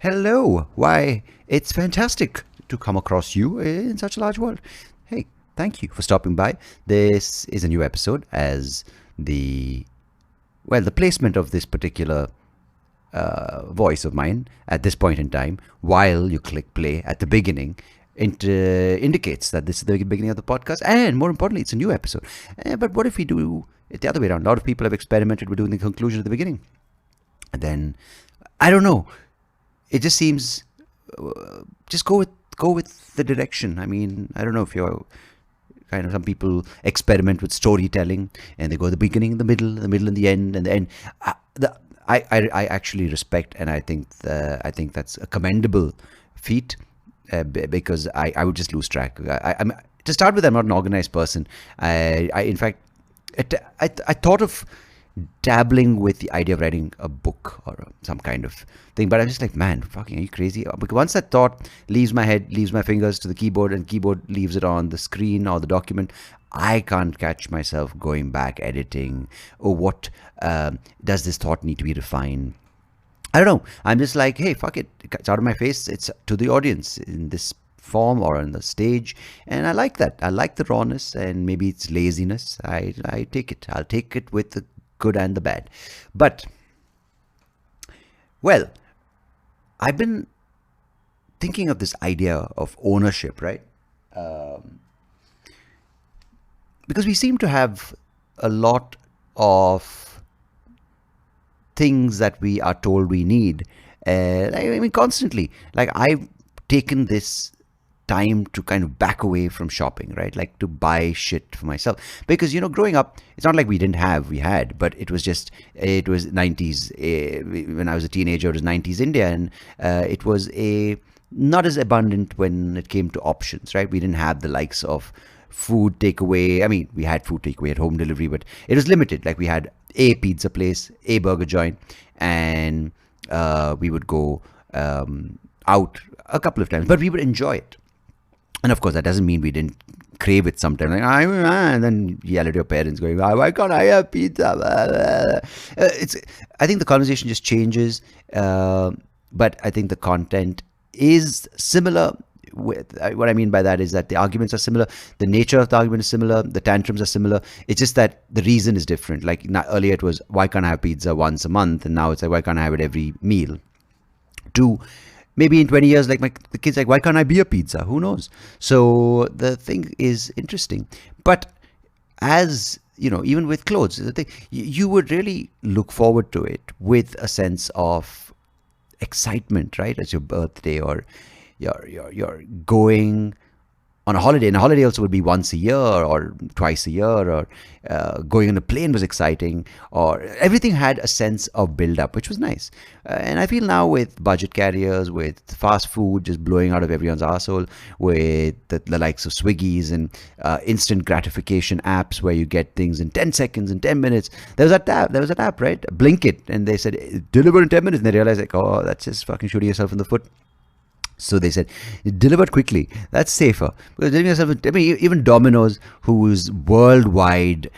Hello. Why, it's fantastic to come across you in such a large world. Hey, thank you for stopping by. This is a new episode as the placement of this particular voice of mine at this point in time, while you click play at the beginning, indicates that this is the beginning of the podcast, and more importantly, it's a new episode. But what if we do it the other way around? A lot of people have experimented with doing the conclusion at the beginning, and then I don't know. It just seems just go with the direction. I mean, I don't know if you're kind of, some people experiment with storytelling and they go the beginning, the middle and the end, and the end. I actually respect, and I think that's a commendable feat, because I would just lose track. I'm to start with, I'm not an organized person. I in fact, I thought of dabbling with the idea of writing a book or some kind of thing, but I'm just like, man, fucking, are you crazy? Because once that thought leaves my head, leaves my fingers to the keyboard, and keyboard leaves it on the screen or the document, I can't catch myself going back, editing, or what does this thought need to be refined? I don't know. I'm just like, hey, fuck it. It's out of my face. It's to the audience in this form or on the stage. And I like that. I like the rawness, and maybe it's laziness. I take it. I'll take it with the good and the bad. But, well, I've been thinking of this idea of ownership, right? Because we seem to have a lot of things that we are told we need. I mean, constantly. Like, I've taken this time to kind of back away from shopping, right? Like, to buy shit for myself. Because, growing up, it's not like we didn't have, we had, but it was 90s. When I was a teenager, it was 90s India, and it was not as abundant when it came to options, right? We didn't have the likes of food takeaway. I mean, we had food takeaway at home delivery, but it was limited. Like, we had a pizza place, a burger joint, and we would go out a couple of times, but we would enjoy it. And of course, that doesn't mean we didn't crave it sometimes. Like, and then yell at your parents, going, "Why can't I have pizza?" I think the conversation just changes, but I think the content is similar. What I mean by that is that the arguments are similar, the nature of the argument is similar, the tantrums are similar. It's just that the reason is different. Like, earlier it was, why can't I have pizza once a month, and now it's like, why can't I have it every meal? To maybe in 20 years, like, the kids, like, why can't I be a pizza? Who knows? So the thing is interesting. But as even with clothes, the thing, you would really look forward to it with a sense of excitement, right? As your birthday, or you're going on a holiday. And a holiday also would be once a year or twice a year, or going on a plane was exciting, or everything had a sense of build-up, which was nice. And I feel now, with budget carriers, with fast food just blowing out of everyone's arsehole, with the likes of Swiggies and instant gratification apps where you get things in 10 seconds, in 10 minutes. There was an app, right? Blinkit, and they said, deliver in 10 minutes. And they realized, like, oh, that's just fucking shooting yourself in the foot. So they said, deliver it quickly. That's safer. Because even Domino's, whose worldwide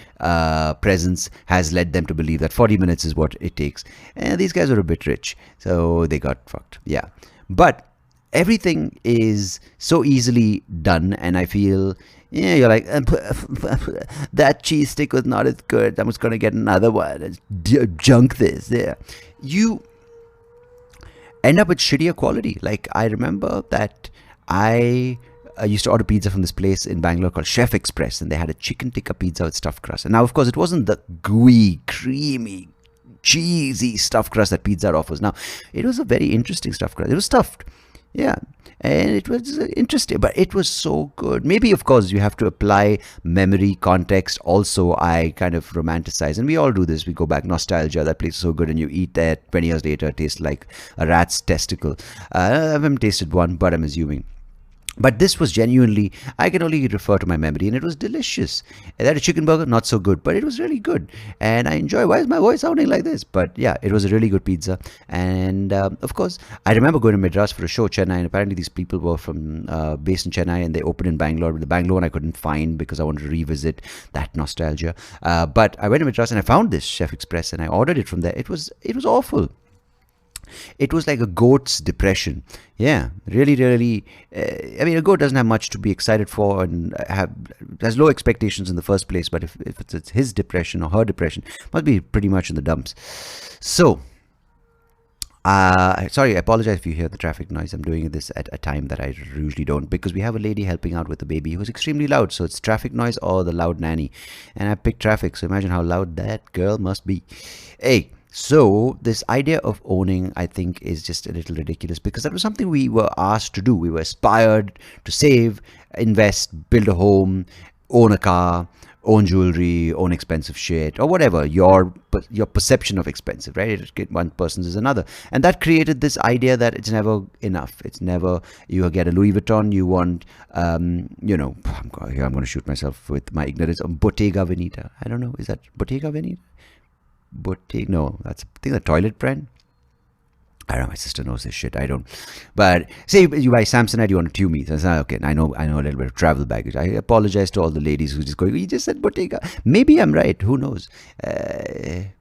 presence has led them to believe that 40 minutes is what it takes. And these guys are a bit rich, so they got fucked. Yeah. But everything is so easily done, and I feel, you're like, that cheese stick was not as good. I'm just going to get another one. Junk this. Yeah. You end up with shittier quality. Like, I remember that I used to order pizza from this place in Bangalore called Chef Express, and they had a chicken tikka pizza with stuffed crust. And now, of course, it wasn't the gooey, creamy, cheesy stuffed crust that Pizza Hut offers. Now, it was a very interesting stuffed crust. It was stuffed. Yeah. And it was interesting, but it was so good. Maybe, of course, you have to apply memory, context. Also, I kind of romanticize, and we all do this. We go back, nostalgia. That place is so good, and you eat that 20 years later, it tastes like a rat's testicle. I haven't tasted one, but I'm assuming. But this was genuinely, I can only refer to my memory, and it was delicious. And that chicken burger, not so good, but it was really good. And I enjoy, why is my voice sounding like this? But yeah, it was a really good pizza. And of course, I remember going to Madras for a show, Chennai, and apparently these people were from based in Chennai, and they opened in Bangalore. The Bangalore one I couldn't find because I wanted to revisit that nostalgia. But I went to Madras and I found this Chef Express, and I ordered it from there. It was awful. It was like a goat's depression. Yeah, really, really. I mean, a goat doesn't have much to be excited for and has low expectations in the first place. But if it's his depression or her depression, must be pretty much in the dumps. So, sorry, I apologize if you hear the traffic noise. I'm doing this at a time that I usually don't, because we have a lady helping out with the baby who's extremely loud. So it's traffic noise or the loud nanny. And I picked traffic, so imagine how loud that girl must be. Hey, so this idea of owning, I think, is just a little ridiculous, because that was something we were asked to do. We were aspired to save, invest, build a home, own a car, own jewelry, own expensive shit, or whatever your perception of expensive, right? One person's is another, and that created this idea that it's never enough. It's never, you get a Louis Vuitton, you want, I'm going to shoot myself with my ignorance. Bottega Veneta. I don't know. Is that Bottega Veneta? No, that's, I think, the toilet brand. I don't know, my sister knows this shit. I don't. But say you buy Samsonite, you want to tue me. So I say, okay, I know a little bit of travel baggage. I apologize to all the ladies who just go, you just said Bottega. Maybe I'm right. Who knows? I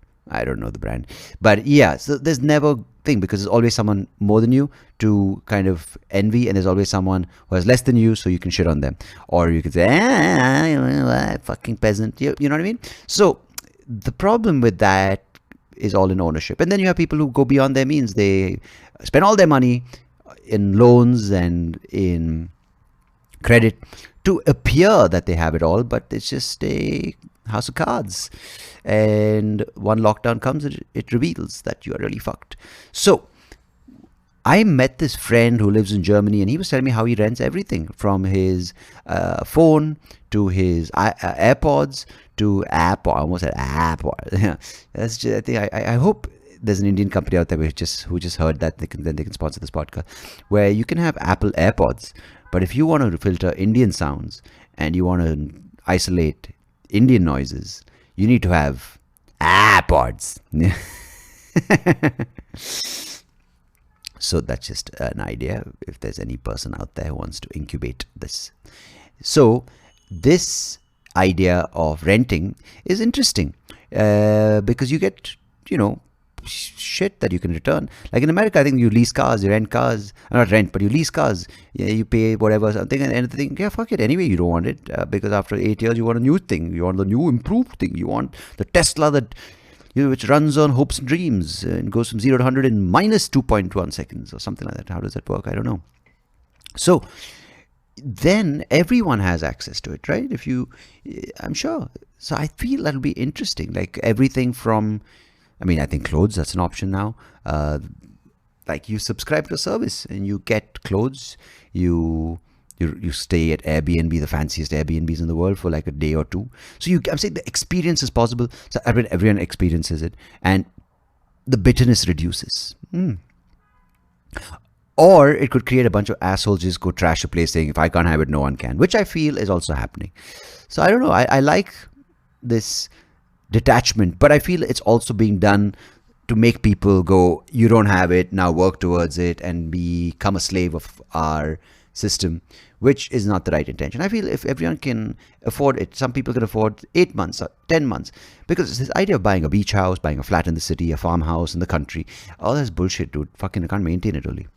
don't know the brand. But yeah, so there's never thing, because there's always someone more than you to kind of envy, and there's always someone who has less than you, so you can shit on them. Or you can say, fucking peasant. You know what I mean? So the problem with that is all in ownership. And then you have people who go beyond their means. They spend all their money in loans and in credit to appear that they have it all, but it's just a house of cards. And one lockdown comes, it reveals that you are really fucked. So I met this friend who lives in Germany, and he was telling me how he rents everything from his phone to his AirPods to app. I almost said app. Yeah, that's just, I think I hope there's an Indian company out there who just heard that they can sponsor this podcast, where you can have Apple AirPods, but if you want to filter Indian sounds and you want to isolate Indian noises, you need to have AirPods. So that's just an idea, if there's any person out there who wants to incubate this. So this idea of renting is interesting, because you get, shit that you can return. Like in America, I think you lease cars, you rent cars, not rent, but you lease cars. You pay whatever something, and think, yeah, fuck it. Anyway, you don't want it, because after 8 years, you want a new thing. You want the new improved thing. You want the Tesla that, which runs on hopes and dreams and goes from 0 to 100 in minus 2.1 seconds or something like that. How does that work? I don't know. So then everyone has access to it, right? I'm sure. So I feel that'll be interesting. Like everything from, I think clothes, that's an option now. Like you subscribe to a service and you get clothes. You stay at Airbnb, the fanciest Airbnbs in the world, for like a day or two. So I'm saying the experience is possible. So everyone experiences it, and the bitterness reduces. Or it could create a bunch of assholes just go trash a place saying, if I can't have it, no one can, which I feel is also happening. So I don't know. I like this detachment, but I feel it's also being done to make people go, you don't have it, now work towards it and become a slave of our system, which is not the right intention. I feel if everyone can afford it, some people can afford 8 months or 10 months, because it's this idea of buying a beach house, buying a flat in the city, a farmhouse in the country, all that's bullshit, dude. Fucking, I can't maintain it really.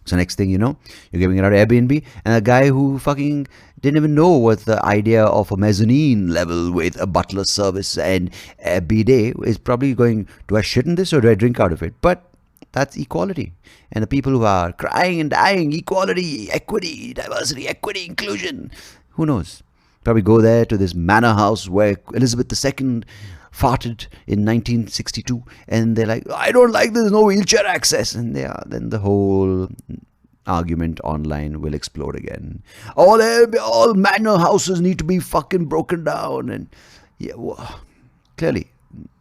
So next thing you know, you're giving it out Airbnb, and a guy who fucking didn't even know what the idea of a mezzanine level with a butler service and a bidet is probably going, do I shit in this or do I drink out of it? But that's equality. And the people who are crying and dying, equality, equity, diversity, equity, inclusion, who knows? Probably go there to this manor house where Elizabeth II farted in 1962, and they're like, I don't like there's no wheelchair access, and then the whole argument online will explode again. All manor houses need to be fucking broken down, and yeah, well, clearly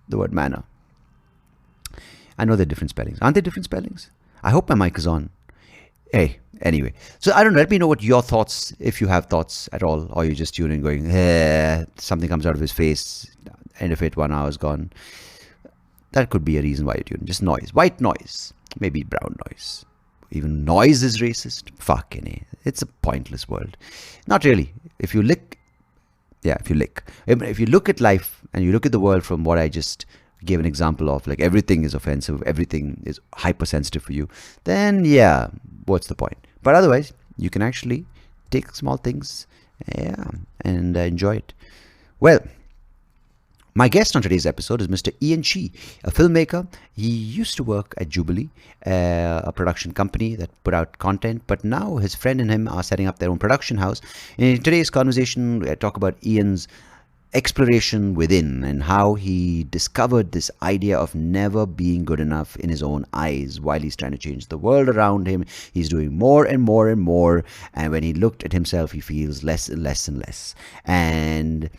the word manor. I know they're different spellings. Aren't they different spellings? I hope my mic is on. Hey, anyway. So I don't know. Let me know what your thoughts, if you have thoughts at all, or you're just tuning going, something comes out of his face, end of it, 1 hour's gone. That could be a reason why you're tuning. Just noise. White noise. Maybe brown noise. Even noise is racist. Fucking A. It's a pointless world. Not really. If you look at life and you look at the world from what I just gave an example of like everything is offensive, everything is hypersensitive for you, then yeah, what's the point? But otherwise, you can actually take small things, yeah, and enjoy it. Well, my guest on today's episode is Mr. Ien Chi, a filmmaker. He used to work at Jubilee, a production company that put out content, but now his friend and him are setting up their own production house. In today's conversation, I talk about Ian's exploration within and how he discovered this idea of never being good enough in his own eyes while he's trying to change the world around him. He's doing more and more and more, and when he looked at himself, he feels less and less and less. And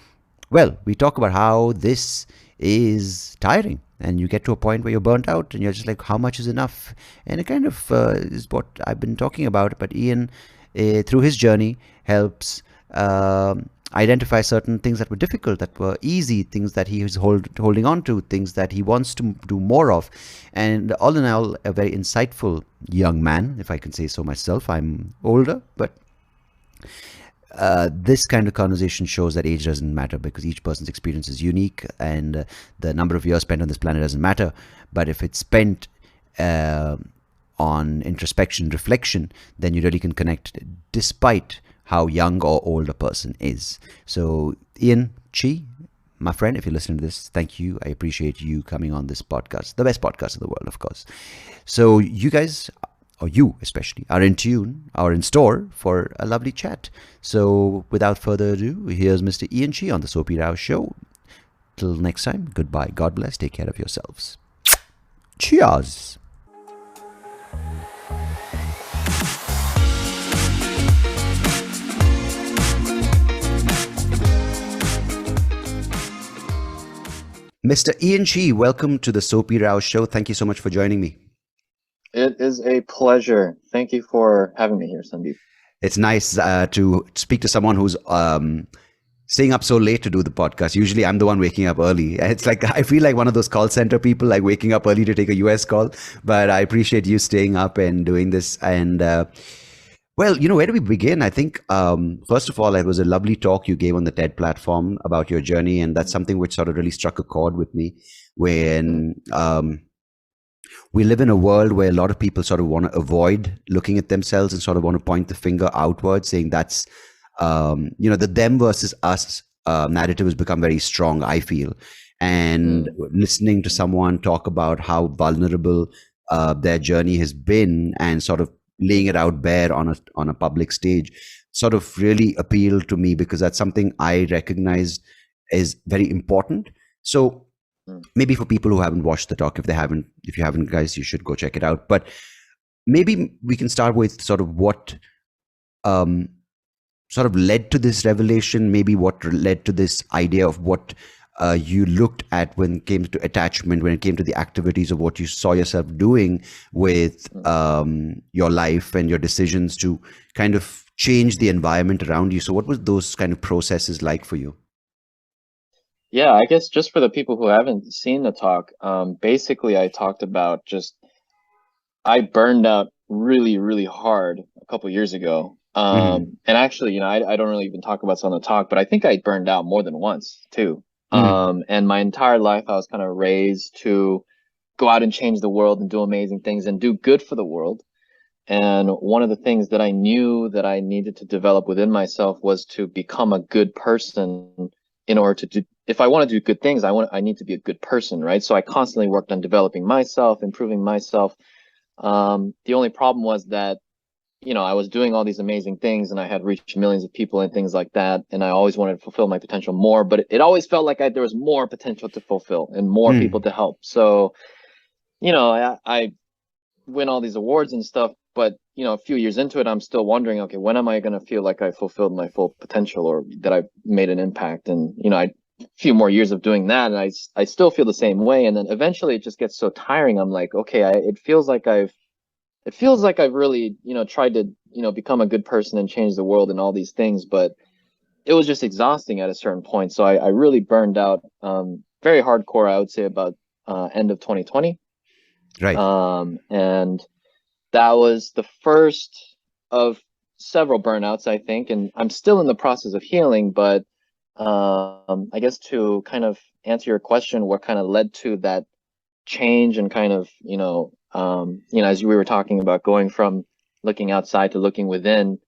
well, we talk about how this is tiring and you get to a point where you're burnt out and you're just like, how much is enough? And it kind of is what I've been talking about. But Ian, through his journey, helps identify certain things that were difficult, that were easy, things that he was holding on to, things that he wants to do more of. And all in all, a very insightful young man, if I can say so myself. I'm older, but this kind of conversation shows that age doesn't matter because each person's experience is unique, and the number of years spent on this planet doesn't matter. But if it's spent on introspection, reflection, then you really can connect despite how young or old a person is. So, Ien Chi, my friend, if you're listening to this, thank you. I appreciate you coming on this podcast, the best podcast in the world, of course. So, you guys, or you especially, are in tune, are in store for a lovely chat. So, without further ado, here's Mr. Ien Chi on the SoapyRao show. Till next time, goodbye. God bless. Take care of yourselves. Cheers. Mr. Ien Chi, welcome to the SoapyRao show. Thank you so much for joining me. It is a pleasure. Thank you for having me here, Sandeep. It's nice to speak to someone who's staying up so late to do the podcast. Usually I'm the one waking up early. It's like I feel like one of those call center people, like waking up early to take a US call. But I appreciate you staying up and doing this. And well, where do we begin? I think, first of all, it was a lovely talk you gave on the TED platform about your journey. And that's something which sort of really struck a chord with me when we live in a world where a lot of people sort of want to avoid looking at themselves and sort of want to point the finger outward, saying that's, the them versus us narrative has become very strong, I feel. And listening to someone talk about how vulnerable their journey has been and sort of laying it out bare on a public stage sort of really appealed to me because that's something I recognized is very important. So maybe for people who haven't watched the talk, if you haven't, guys, you should go check it out. But maybe we can start with sort of what sort of led to this revelation, maybe what led to this idea of what you looked at when it came to attachment, when it came to the activities of what you saw yourself doing with your life and your decisions to kind of change the environment around you. So what was those kind of processes like for you? Yeah, I guess just for the people who haven't seen the talk, basically I talked about I burned out really, really hard a couple years ago. And actually, I don't really even talk about this on the talk, but I think I burned out more than once too. And my entire life, I was kind of raised to go out and change the world and do amazing things and do good for the world. And one of the things that I knew that I needed to develop within myself was to become a good person in order to do, if I want to do good things, I need to be a good person, right? So I constantly worked on developing myself, improving myself. The only problem was that, I was doing all these amazing things and I had reached millions of people and things like that. And I always wanted to fulfill my potential more, but it always felt like there was more potential to fulfill and more people to help. So, I win all these awards and stuff, but a few years into it, I'm still wondering, okay, when am I going to feel like I fulfilled my full potential or that I've made an impact? And a few more years of doing that, and I still feel the same way. And then eventually, it just gets so tiring. I'm like, okay, it feels like I've really tried to become a good person and change the world and all these things, but it was just exhausting at a certain point. So I really burned out, very hardcore. I would say about end of 2020. Right. And that was the first of several burnouts, I think. And I'm still in the process of healing, but I guess to kind of answer your question, what kind of led to that change and kind of, as we were talking about going from looking outside to looking within,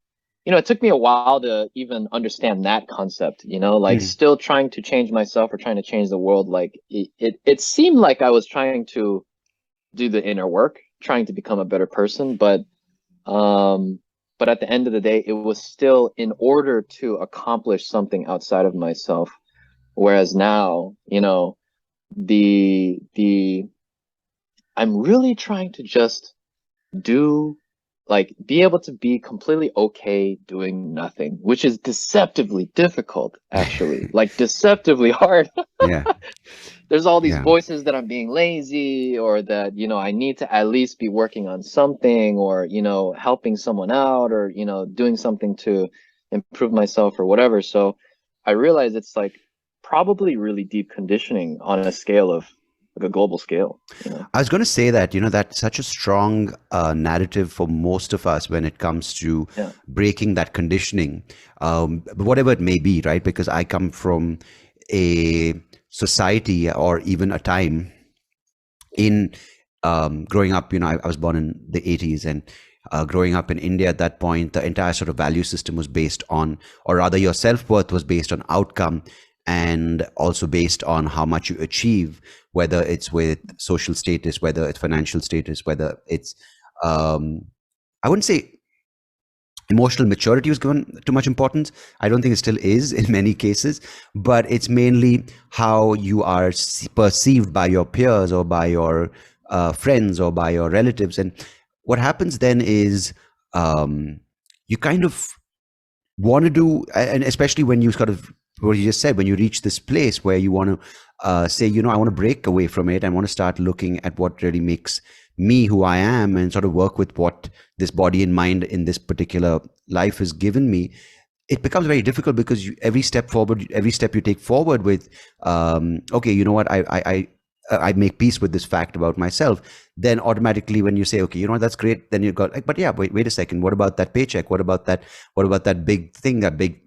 it took me a while to even understand that concept, like Mm. still trying to change myself or trying to change the world. Like it seemed like I was trying to do the inner work, trying to become a better person, um, but at the end of the day, it was still in order to accomplish something outside of myself. Whereas now, the I'm really trying to just do like be able to be completely okay doing nothing, which is deceptively difficult, actually, like deceptively hard. Yeah. There's all these Yeah. voices that I'm being lazy or that, I need to at least be working on something or, helping someone out or, doing something to improve myself or whatever. So I realize it's like probably really deep conditioning on a scale of like a global scale. I was going to say that, that's such a strong narrative for most of us when it comes to Yeah. breaking that conditioning, whatever it may be, right? Because I come from a society or even a time in growing up, I was born in the 80s, and growing up in India at that point, the entire sort of value system was based on, or rather, your self worth was based on outcome and also based on how much you achieve, whether it's with social status, whether it's financial status, whether it's, I wouldn't say emotional maturity was given too much importance. I don't think it still is in many cases, but it's mainly how you are perceived by your peers or by your friends or by your relatives. And what happens then is, you kind of want to do, and especially when you sort of, what you just said, when you reach this place where you want to say, I want to break away from it and want to start looking at what really makes me who I am, and sort of work with what this body and mind in this particular life has given me. It becomes very difficult because every step forward, every step you take forward with, okay, you know what, I make peace with this fact about myself. Then automatically, when you say, okay, you know what, that's great, then you got like, but yeah, wait a second, what about that paycheck? What about that big thing, that big,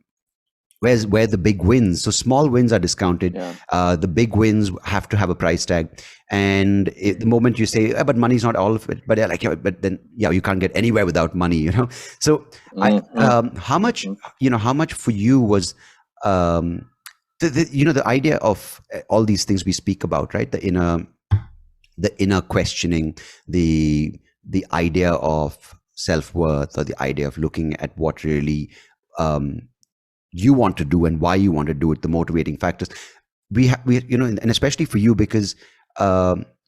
where the big wins? So small wins are discounted. Yeah. The big wins have to have a price tag. And the moment you say, but money's not all of it, but yeah, like, yeah, but then, yeah, you can't get anywhere without money. So Hmm. how much, Hmm. how much for you was, um, the idea of all these things we speak about, right? The inner questioning, the idea of self-worth, or the idea of looking at what really, um, you want to do and why you want to do it, the motivating factors. And especially for you, because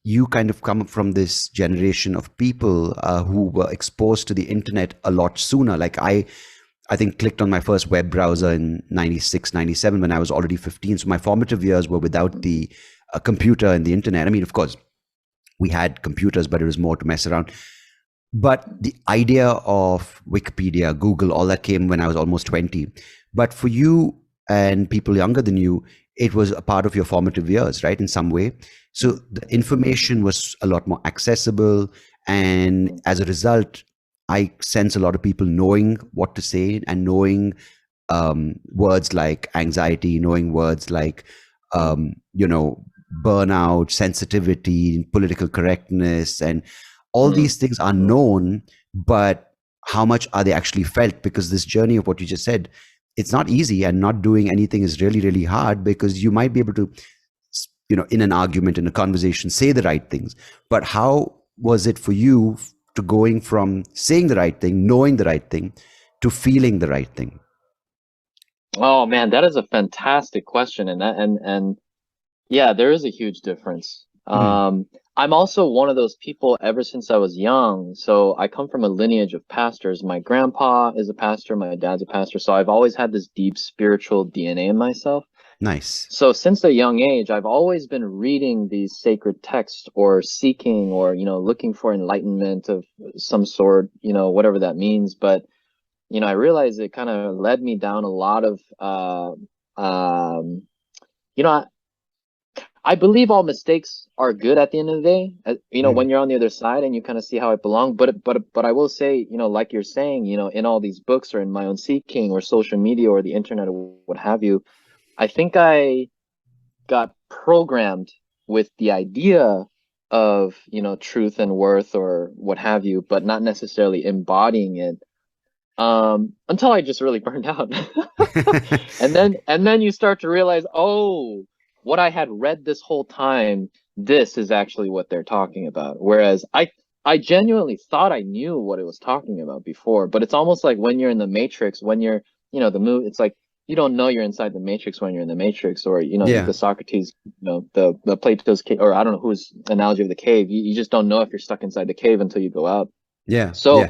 you kind of come from this generation of people who were exposed to the internet a lot sooner. Like I think clicked on my first web browser in 96, 97 when I was already 15. So my formative years were without the computer and the internet. I mean, of course, we had computers, but it was more to mess around. But the idea of Wikipedia, Google, all that came when I was almost 20. But for you and people younger than you, it was a part of your formative years, right? In some way. So the information was a lot more accessible. And as a result, I sense a lot of people knowing what to say and knowing words like anxiety, knowing words like, burnout, sensitivity, political correctness, and all Hmm. these things are known, but how much are they actually felt? Because this journey of what you just said, it's not easy, and not doing anything is really, really hard, because you might be able to, in an argument, in a conversation, say the right things. But how was it for you to going from saying the right thing, knowing the right thing, to feeling the right thing? Oh man, that is a fantastic question, and yeah, there is a huge difference. Mm, I'm also one of those people ever since I was young. So I come from a lineage of pastors. My grandpa is a pastor, my dad's a pastor. So I've always had this deep spiritual DNA in myself. nice. So since a young age, I've always been reading these sacred texts or seeking or, looking for enlightenment of some sort, whatever that means. But, I realized it kind of led me down a lot of, you know, I believe all mistakes are good at the end of the day. Mm, When you're on the other side and you kind of see how it belongs. But I will say, like you're saying, in all these books or in my own seeking or social media or the internet or what have you, I think I got programmed with the idea of, truth and worth or what have you, but not necessarily embodying it, until I just really burned out. And then you start to realize, oh, what I had read this whole time, this is actually what they're talking about. Whereas I genuinely thought I knew what it was talking about before, but it's almost like when you're in the Matrix, when you're, the movie, it's like you don't know you're inside the Matrix when you're in the Matrix, or Yeah, the Socrates, the Plato's cave, or I don't know whose analogy of the cave. You just don't know if you're stuck inside the cave until you go out. yeah, yeah, So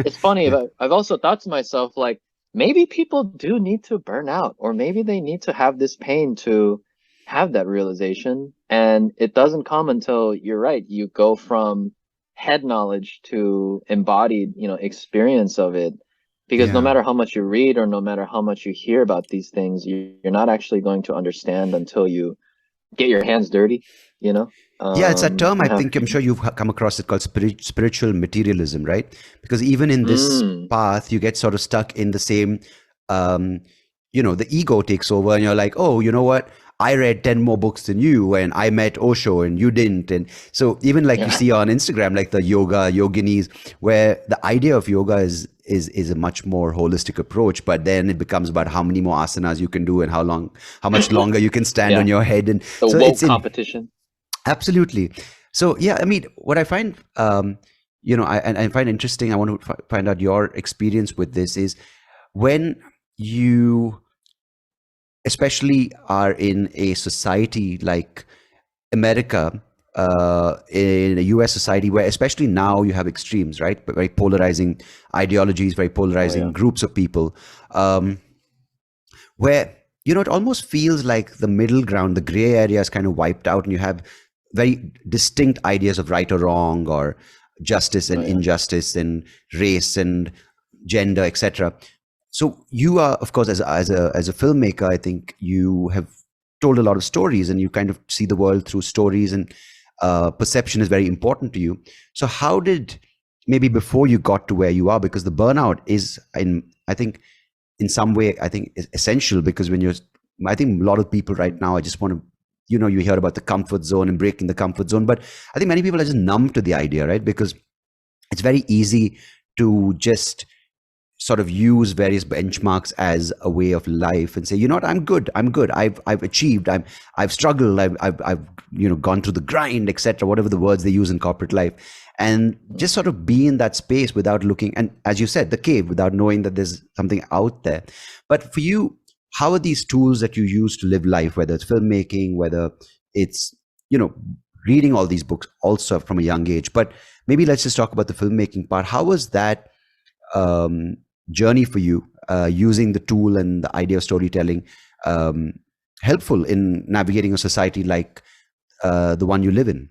it's funny, yeah, but I've also thought to myself, like, maybe people do need to burn out, or maybe they need to have this pain to have that realization. And it doesn't come until, you're right, you go from head knowledge to embodied, experience of it. Because no yeah. matter how much you read or no matter how much you hear about these things, you're not actually going to understand until you get your hands dirty, you know, Yeah, it's a term I and have think I'm sure you've come across it called spiritual materialism, right? Because even in this mm, path, you get sort of stuck in the same, um, the ego takes over and you're like, oh, you know what? I read 10 more books than you and I met Osho and you didn't. And so even like you yeah. see on Instagram, like the yoga yoginis, where the idea of yoga is a much more holistic approach, but then it becomes about how many more asanas you can do and how much longer you can stand on Yeah. your head. And The so woke it's in competition. Absolutely. So yeah, I mean, what I find, I find interesting. I want to find out your experience with this is when you, especially, are in a society like America, in a U.S. society where, especially now, you have extremes, right? But very polarizing ideologies, very Oh polarizing yeah. groups of people. Where it almost feels like the middle ground, the gray area is kind of wiped out, and you have very distinct ideas of right or wrong, or justice Oh and yeah. injustice, and race and gender, etc. So you are, of course, as a filmmaker, I think you have told a lot of stories, and you kind of see the world through stories, and perception is very important to you. So how did, maybe before you got to where you are, because the burnout is, in I think, in some way, I think is essential, because when you're, I think a lot of people right now, I just want to, you hear about the comfort zone and breaking the comfort zone, but I think many people are just numb to the idea, right? Because it's very easy to just sort of use various benchmarks as a way of life and say, you know what, I'm good, I've achieved, I've struggled, I've gone through the grind, etc., whatever the words they use in corporate life, and Mm. just sort of be in that space without looking, and as you said, the cave, without knowing that there's something out there. But for you, how are these tools that you use to live life, whether it's filmmaking, whether it's you know reading all these books also from a young age, but maybe let's just talk about the filmmaking part. How was that um, journey for you, using the tool and the idea of storytelling, um, helpful in navigating a society like the one you live in?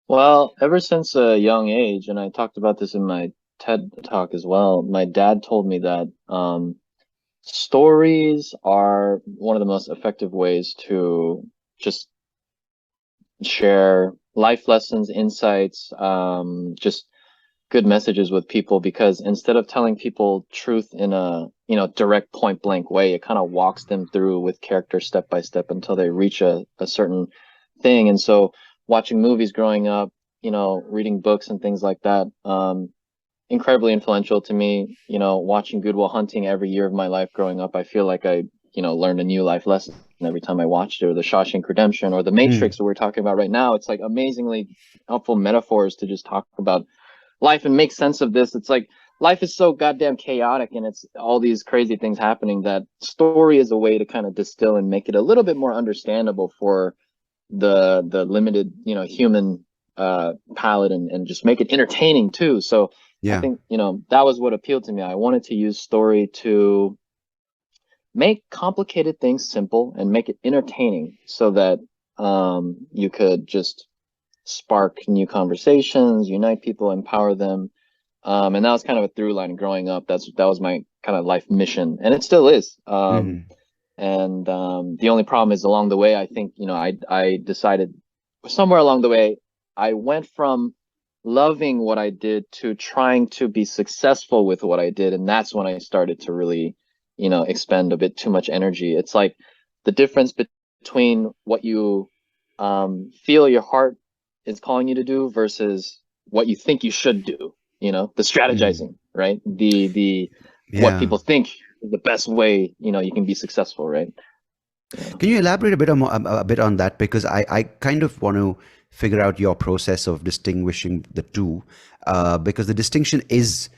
Well, ever since a young age, and I talked about this in my TED talk as well, my dad told me that stories are one of the most effective ways to just share life lessons, insights, just good messages with people, because instead of telling people truth in a, direct point blank way, it kind of walks them through with character step by step until they reach a certain thing. And so watching movies growing up, reading books and things like that, incredibly influential to me. Watching Good Will Hunting every year of my life growing up, I feel like I, learned a new life lesson every time I watched it, or The Shawshank Redemption, or The Matrix, Mm, that we're talking about right now. It's like amazingly helpful metaphors to just talk about life and make sense of this. It's like life is so goddamn chaotic, and it's all these crazy things happening, that story is a way to kind of distill and make it a little bit more understandable for the limited, human palette, and just make it entertaining too. So I yeah. think, that was what appealed to me. I wanted to use story to make complicated things simple and make it entertaining, so that you could just spark new conversations, unite people, empower them. And that was kind of a through line growing up. That was my kind of life mission, and it still is. Hmm. And the only problem is, along the way, I think, I decided somewhere along the way, I went from loving what I did to trying to be successful with what I did, and that's when I started to really, expend a bit too much energy. It's like the difference between what you feel your heart is calling you to do versus what you think you should do, the Mm. strategizing, right? The what Yeah. people think is the best way, you can be successful, right? Yeah. Can you elaborate a bit on a bit on that? Because I kind of want to figure out your process of distinguishing the two, because the distinction is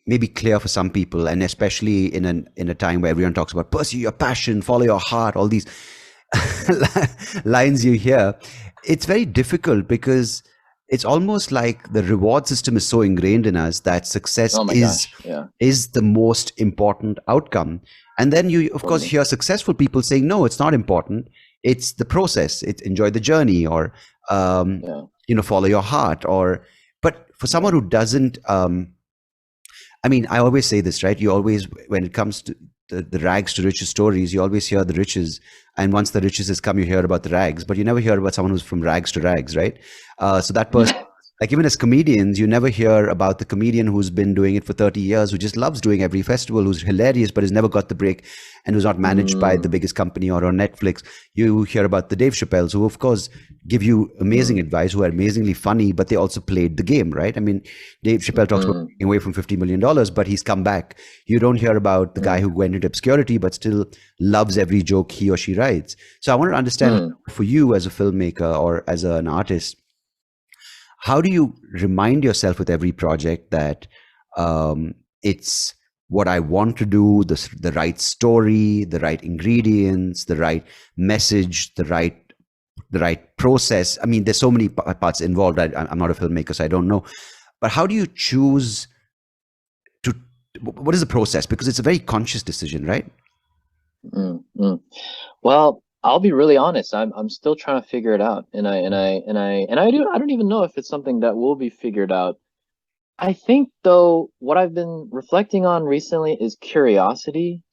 maybe clear for some people, and especially in a time where everyone talks about pursue your passion, follow your heart, all these lines you hear. It's very difficult because it's almost like the reward system is so ingrained in us that success Oh my gosh. Yeah, is the most important outcome. And then you of course totally. hear successful people saying no, it's not important, it's the process, it's enjoy the journey, or um, Yeah, follow your heart. Or but for someone yeah. who doesn't I mean, I always say this, right? You always, when it comes to the rags to riches stories, you always hear the riches. And once the riches has come, you hear about the rags, but you never hear about someone who's from rags to rags, right? So that person, like even as comedians, you never hear about the comedian who's been doing it for 30 years, who just loves doing every festival, who's hilarious, but has never got the break and who's not managed by the Mm, biggest company or on Netflix. You hear about the Dave Chappelles, who, of course, give you amazing mm, advice, who are amazingly funny, but they also played the game, right? I mean, Dave Chappelle talks about mm, taking away from $50 million, but he's come back. You don't hear about the guy mm, who went into obscurity, but still loves every joke he or she writes. So I want to understand, mm, for you as a filmmaker or as an artist, how do you remind yourself with every project that it's what I want to do, the right story, the right ingredients, the right message, the right process? I mean, there's so many parts involved. I'm not a filmmaker, so I don't know. But how do you choose to? What is the process? Because it's a very conscious decision, right? mm. Well, I'll be really honest. I'm still trying to figure it out, and I don't even know if it's something that will be figured out. I think though, what I've been reflecting on recently is curiosity.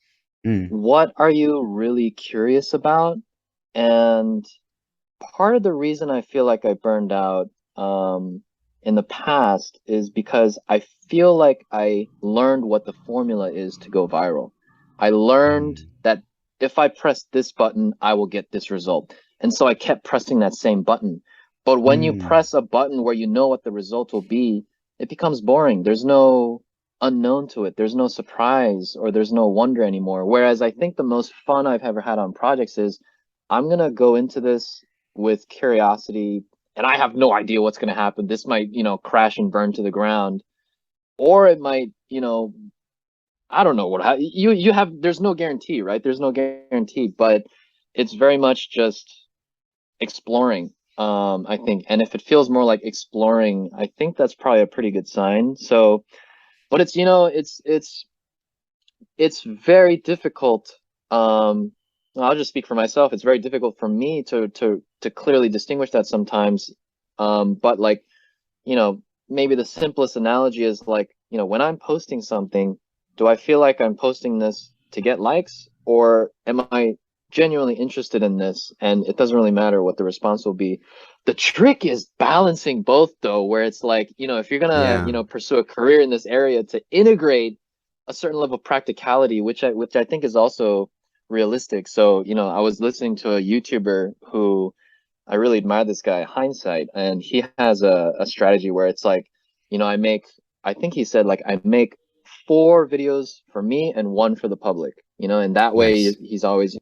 Mm, What are you really curious about? And part of the reason I feel like I burned out in the past is because I feel like I learned what the formula is to go viral. I learned mm, that if I press this button, I will get this result. And so I kept pressing that same button. But when you mm, press a button where you know what the result will be, it becomes boring. There's no unknown to it. There's no surprise or there's no wonder anymore. Whereas I think the most fun I've ever had on projects is I'm gonna go into this with curiosity, and I have no idea what's going to happen. This might, crash and burn to the ground, or it might, I don't know you have. There's no guarantee, right? There's no guarantee, but it's very much just exploring. I think, and if it feels more like exploring, I think that's probably a pretty good sign. So, but it's very difficult. Um, I'll just speak for myself. It's very difficult for me to clearly distinguish that sometimes. But like, you know, maybe the simplest analogy is like, when I'm posting something, do I feel like I'm posting this to get likes, or am I genuinely interested in this? And it doesn't really matter what the response will be. The trick is balancing both though, where it's like, if you're gonna, yeah. pursue a career in this area, to integrate a certain level of practicality, which I think is also realistic. So, I was listening to a YouTuber who I really admire, this guy, Hindsight, and he has a strategy where it's like, I think he said like I make four videos for me and one for the public, and that way Nice. he's always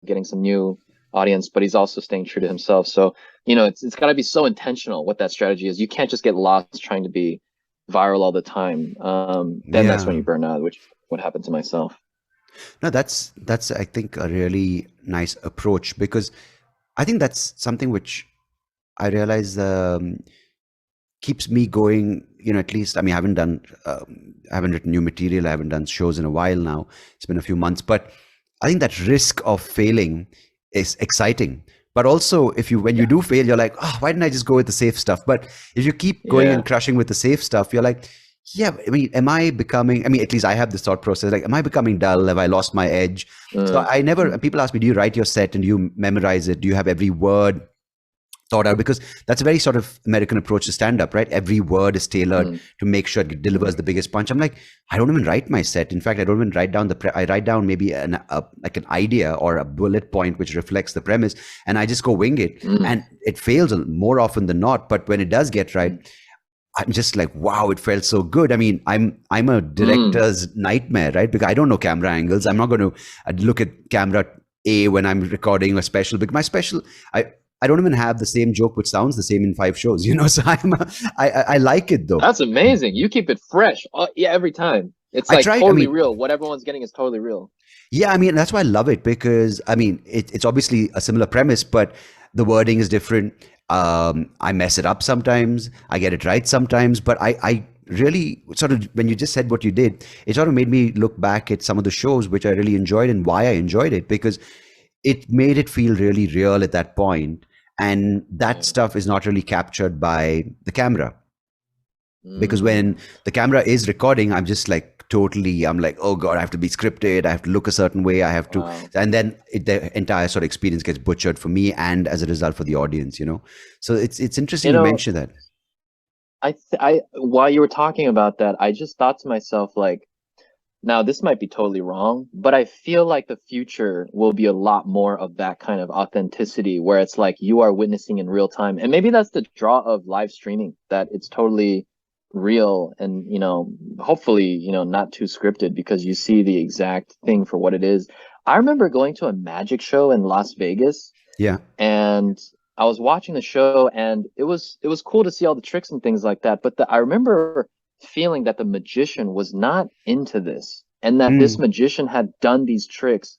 getting some new audience, but he's also staying true to himself. So, it's got to be so intentional what that strategy is. You can't just get lost trying to be viral all the time. Then that's when Yeah. you burn out, which is what happened to myself. No, that's I think a really nice approach, because I think that's something which I realize keeps me going. At least, I mean, I haven't written new material, I haven't done shows in a while now. It's been a few months, but I think that risk of failing is exciting. But also, if you when you Yeah. do fail, you're like, oh, why didn't I just go with the safe stuff? But if you keep going and Yeah. crushing with the safe stuff, you're like, yeah, I mean, am I becoming? I mean, at least I have this thought process, like, am I becoming dull? Have I lost my edge? So Mm, I never. mm, People ask me, do you write your set and do you memorize it? Do you have every word? thought out, because that's a very sort of American approach to stand up, right? Every word is tailored Mm, to make sure it delivers mm, the biggest punch. I'm like, I don't even write my set. In fact, I don't even write down I write down maybe like an idea or a bullet point which reflects the premise, and I just go wing it, mm, and it fails more often than not. But when it does get right, mm, I'm just like, wow, it felt so good. I mean, I'm a mm. director's nightmare, right? Because I don't know camera angles. I'm not going to look at camera A when I'm recording a special. Because my special, I don't even have the same joke which sounds the same in 5 shows. So I like it though. That's amazing. You keep it fresh. Yeah, every time. It's I like try. I totally mean, real. What everyone's getting is totally real. yeah, I mean, that's why I love it, because I mean, it's obviously a similar premise, but the wording is different. I mess it up sometimes. I get it right sometimes, but I really sort of, when you just said what you did, it sort of made me look back at some of the shows which I really enjoyed and why I enjoyed it, because it made it feel really real at that point, and that Yeah. stuff is not really captured by the camera, because when Mm, the camera is recording, I'm just like totally, I'm like, oh god, I have to be scripted, I have to look a certain way, I have to, wow. and then the entire sort of experience gets butchered for me, and as a result for the audience. So it's interesting You you know, mention that. I while you were talking about that, I just thought to myself, like, now this might be totally wrong, but I feel like the future will be a lot more of that kind of authenticity where it's like you are witnessing in real time. And maybe that's the draw of live streaming, that it's totally real and, hopefully, not too scripted because you see the exact thing for what it is. I remember going to a magic show in Las Vegas, Yeah. and I was watching the show, and it was cool to see all the tricks and things like that. But I remember feeling that the magician was not into this, and that this Mm. magician had done these tricks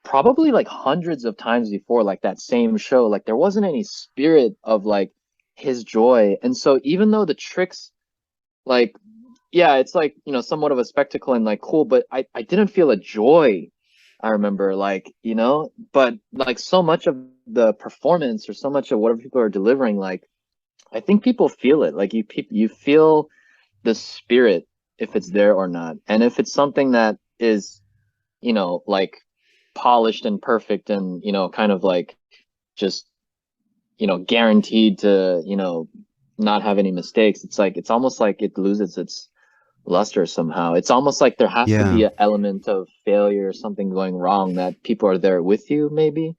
probably like hundreds of times before, like that same show. Like there wasn't any spirit of like his joy. And so even though the tricks, like, yeah, it's like, somewhat of a spectacle and like cool, but I didn't feel a joy. I remember, like, but like so much of the performance or so much of whatever people are delivering, like I think people feel it. Like you feel the spirit if it's there or not. And if it's something that is, like polished and perfect and, kind of like just, guaranteed to, not have any mistakes, it's like it's almost like it loses its luster somehow. It's almost like there has to Yeah. be an element of failure or something going wrong that people are there with you, maybe,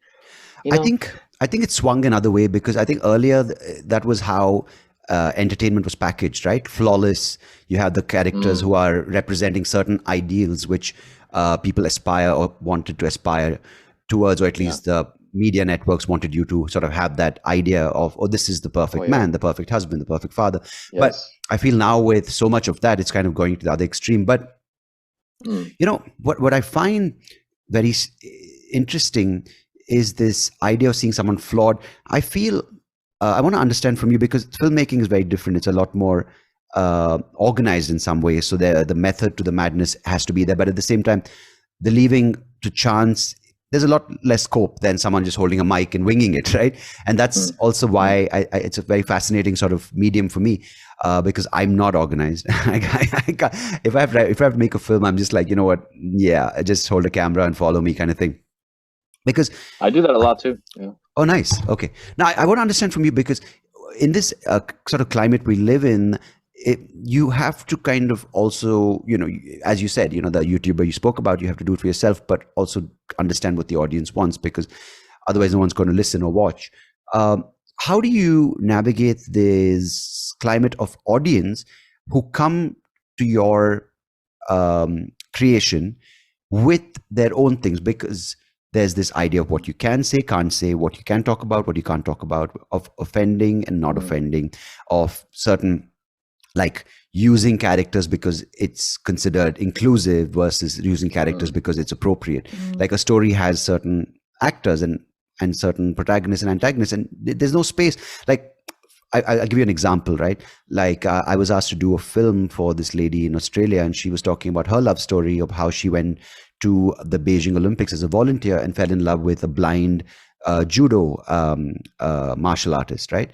you I know? think I think it swung another way, because I think earlier that was how entertainment was packaged, right? Flawless. You have the characters who Mm, are representing certain ideals which people aspire or wanted to aspire towards, or at yeah. least the media networks wanted you to sort of have that idea of, oh, this is the Oh, perfect yeah. man, the perfect husband, the perfect father. But Yes. I feel now with so much of that, it's kind of going to the other extreme. But Mm, what I find very interesting is this idea of seeing someone flawed. I feel I want to understand from you, because filmmaking is very different. It's a lot more organized in some ways. So the method to the madness has to be there, but at the same time, the leaving to chance. There's a lot less scope than someone just holding a mic and winging it, right? And that's mm, also mm. why it's a very fascinating sort of medium for me, because I'm not organized. If I have to make a film, I'm just like, you know what? Yeah, just hold a camera and follow me, kind of thing. Because I do that a lot too. Yeah. oh, nice. Okay. Now, I want to understand from you, because in this sort of climate we live in, you have to kind of also, as you said, the YouTuber you spoke about, you have to do it for yourself, but also understand what the audience wants, because otherwise no one's going to listen or watch. Um, how do you navigate this climate of audience who come to your creation with their own things? Because there's this idea of what you can say, can't say, what you can talk about, what you can't talk about, of offending and not Mm, offending, of certain, like, using characters because it's considered inclusive versus using characters mm, because it's appropriate. Like a story has certain actors and certain protagonists and antagonists, and there's no space. Like, I'll give you an example, right? Like, I was asked to do a film for this lady in Australia, and she was talking about her love story of how she went to the Beijing Olympics as a volunteer and fell in love with a blind judo martial artist, right?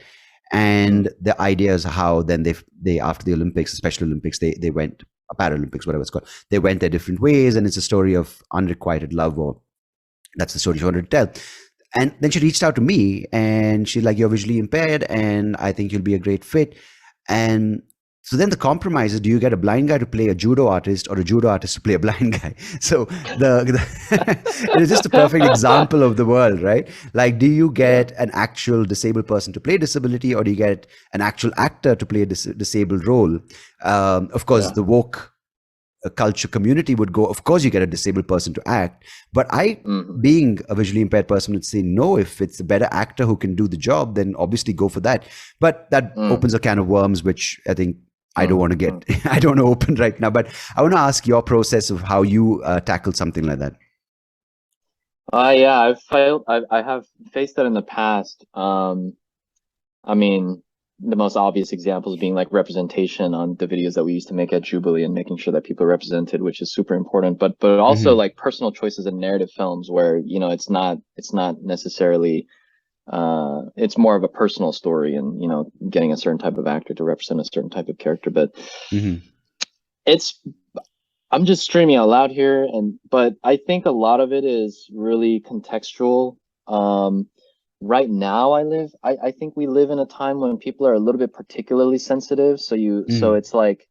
mm, And the idea is how then they after the Olympics, the Special Olympics, they went, Paralympics, whatever it's called, they went their different ways, and it's a story of unrequited love, or that's the story she wanted to tell. And then she reached out to me and she's like, you're visually impaired and I think you'll be a great fit. And so then the compromise is, do you get a blind guy to play a judo artist or a judo artist to play a blind guy? So it is just a perfect example of the world, right? Like, do you Yeah. get an actual disabled person to play disability, or do you get an actual actor to play a disabled role? Of course, Yeah. the woke culture community would go, of course you get a disabled person to act. But I, Hmm. being a visually impaired person, would say no. If it's a better actor who can do the job, then obviously go for that. But that Mm, opens a can of worms, which I think I don't mm, want to get mm. I don't want to open right now. But I want to ask your process of how you tackle something like that. Yeah, I have faced that in the past. I mean, the most obvious examples being like representation on the videos that we used to make at Jubilee and making sure that people are represented, which is super important. But also Hmm. like personal choices in narrative films where, it's not necessarily it's more of a personal story and, getting a certain type of actor to represent a certain type of character. But Hmm. it's I'm just streaming out loud here, but I think a lot of it is really contextual. Um, right now, I think we live in a time when people are a little bit particularly sensitive. So Hmm. it's like,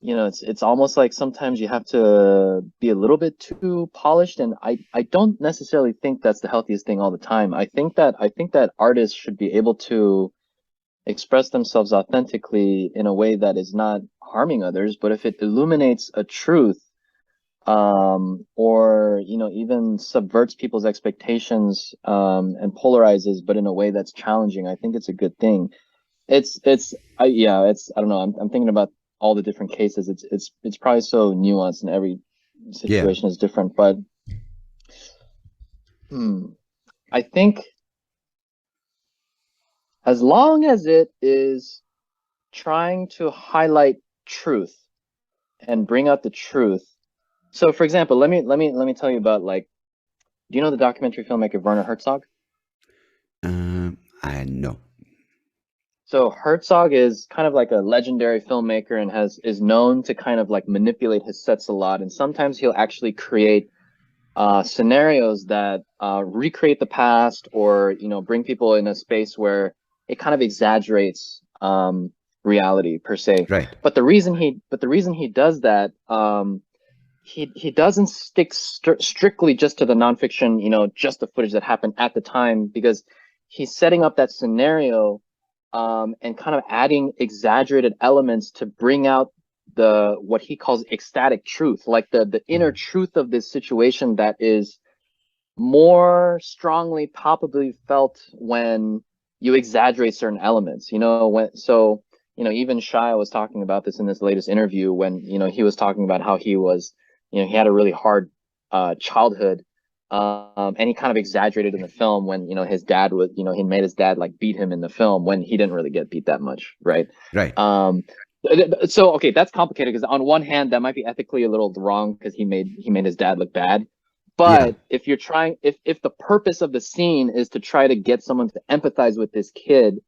it's almost like sometimes you have to be a little bit too polished, and I don't necessarily think that's the healthiest thing all the time. I think that artists should be able to express themselves authentically in a way that is not harming others, but if it illuminates a truth, or even subverts people's expectations, and polarizes, but in a way that's challenging, I think it's a good thing. It's I don't know. I'm thinking about all the different cases. It's probably so nuanced, and every Yeah. situation is different. But hmm, I think as long as it is trying to highlight truth and bring out the truth. So, for example, let me tell you about, like, do you know the documentary filmmaker Werner Herzog? I know. So Herzog is kind of like a legendary filmmaker and has is known to kind of like manipulate his sets a lot. And sometimes he'll actually create scenarios that recreate the past, or bring people in a space where it kind of exaggerates reality per se. Right. But the reason he does that, he doesn't stick strictly just to the nonfiction, just the footage that happened at the time, because he's setting up that scenario, and kind of adding exaggerated elements to bring out the what he calls ecstatic truth, like the inner Mm. truth of this situation that is more strongly palpably felt when you exaggerate certain elements. Even Shia was talking about this in this latest interview when he was talking about how he had a really hard childhood, and he kind of exaggerated in the film when his dad was he made his dad like beat him in the film when he didn't really get beat that much, right? Right. um so okay, that's complicated because on one hand that might be ethically a little wrong because he made his dad look bad. Yeah. But if you're trying, if the purpose of the scene is to try to get someone to empathize with this kid,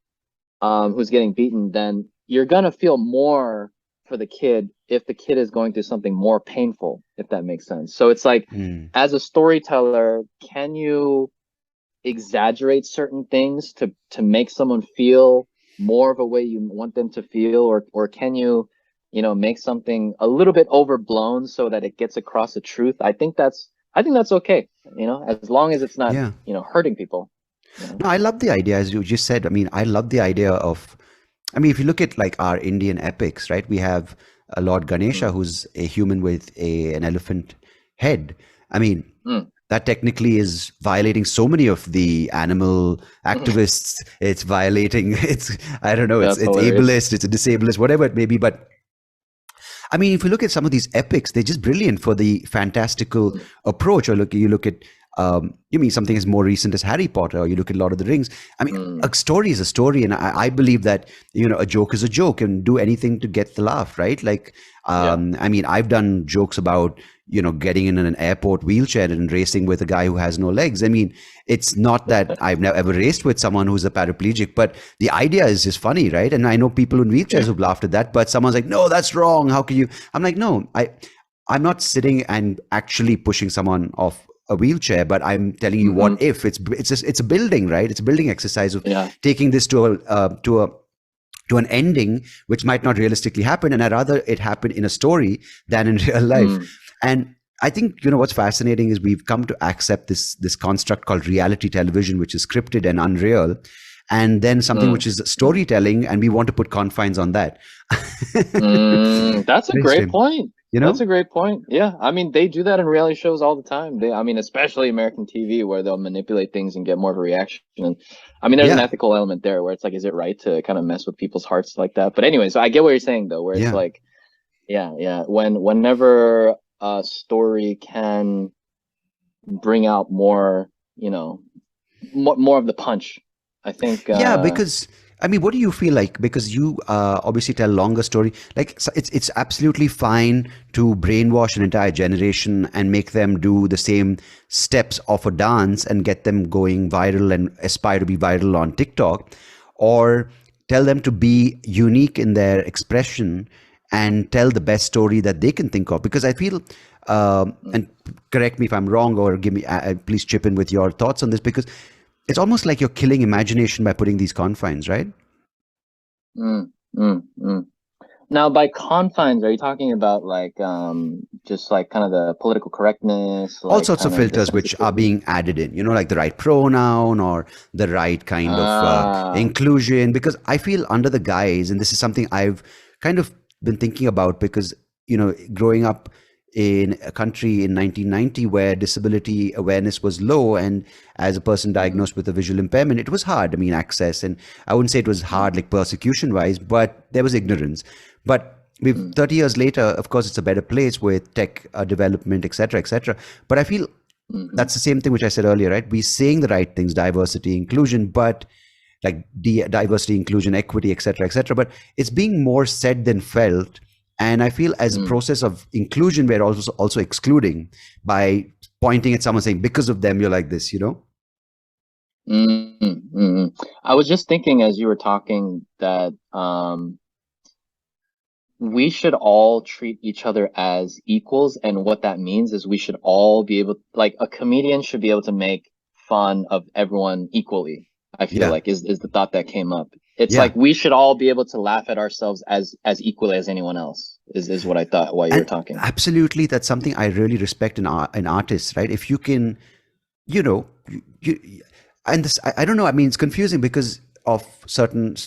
who's getting beaten, then you're gonna feel more for the kid if the kid is going through something more painful, if that makes sense. So it's like, Mm. as a storyteller, can you exaggerate certain things to make someone feel more of a way you want them to feel, or can you, make something a little bit overblown so that it gets across the truth? I think that's okay, as long as it's not, Yeah. hurting people, you know. No, I love the idea, as you just said. I mean, I love the idea of, I mean, if you look at like our Indian epics, right? We have Lord Ganesha, Mm, who's a human with an elephant head. I mean, mm. that technically is violating so many of the animal activists. It's violating, it's, I don't know, That's it's hilarious. ableist, it's a disableist, whatever it may be. But I mean, if you look at some of these epics, they're just brilliant for the fantastical Mm, approach. Or you look at, you mean something as more recent as Harry Potter, or you look at Lord of the Rings. I mean, mm. a story is a story, and I believe that a joke is a joke, and do anything to get the laugh, right? Like, Yeah. I mean, I've done jokes about getting in an airport wheelchair and racing with a guy who has no legs. I mean, it's not that I've never ever raced with someone who's a paraplegic, but the idea is just funny, right? And I know people in wheelchairs Yeah. who've laughed at that, but someone's like, no, that's wrong. How can you? I'm like, no, I'm not sitting and actually pushing someone off a wheelchair, but I'm telling you Mm-hmm. what if it's a building, right? It's a building exercise of Yeah. taking this to an ending which might not realistically happen, and I'd rather it happen in a story than in real life. Mm. And I think, what's fascinating is we've come to accept this construct called reality television, which is scripted and unreal, and then something Mm. which is Mm. storytelling, and we want to put confines on that. That's a Very great strange, point. you That's know? a great point. Yeah, I mean, they do that in reality shows all the time. I mean, especially American TV, where they'll manipulate things and get more of a reaction. And I mean, there's an Yeah, ethical element there where it's like, is it right to kind of mess with people's hearts like that? But anyway, so I get what you're saying though, where it's yeah. like, yeah, yeah, whenever a story can bring out more, more of the punch, I think. Yeah, because I mean, what do you feel like? Because you obviously tell longer story. Like it's absolutely fine to brainwash an entire generation and make them do the same steps of a dance and get them going viral and aspire to be viral on TikTok, or tell them to be unique in their expression and tell the best story that they can think of. Because I feel, and correct me if I'm wrong, or give me please chip in with your thoughts on this, because it's almost like you're killing imagination by putting these confines, right? Mm, mm, mm. Now, by confines, are you talking about like just like kind of the political correctness, All like sorts of kind of the filters which are sensitivity? being added in, like the right pronoun or the right kind of Ah, inclusion. Because I feel under the guise, and this is something I've kind of been thinking about, because, growing up in a country in 1990 where disability awareness was low, and as a person mm, diagnosed with a visual impairment, it was hard. I mean, access, and I wouldn't say it was hard mm, like persecution wise, but there was ignorance. But we've mm, 30 years later, of course, it's a better place with tech development, etc., etc. But I feel mm, that's the same thing which I said earlier, right? We're saying the right things, diversity, inclusion, but like diversity, inclusion, equity, etc., etc. But it's being more said than felt. And I feel as a mm, process of inclusion, we're also excluding by pointing at someone saying, because of them, you're like this. mm, I was just thinking as you were talking that we should all treat each other as equals, and what that means is we should all be able, like a comedian should be able to make fun of everyone equally. I feel Yeah. like is the thought that came up. It's Yeah. like we should all be able to laugh at ourselves as equally as anyone else. Is what I thought while you were And talking. absolutely, that's something I really respect in artists, right? If you can, you know, and this, I don't know. I mean, it's confusing because of certain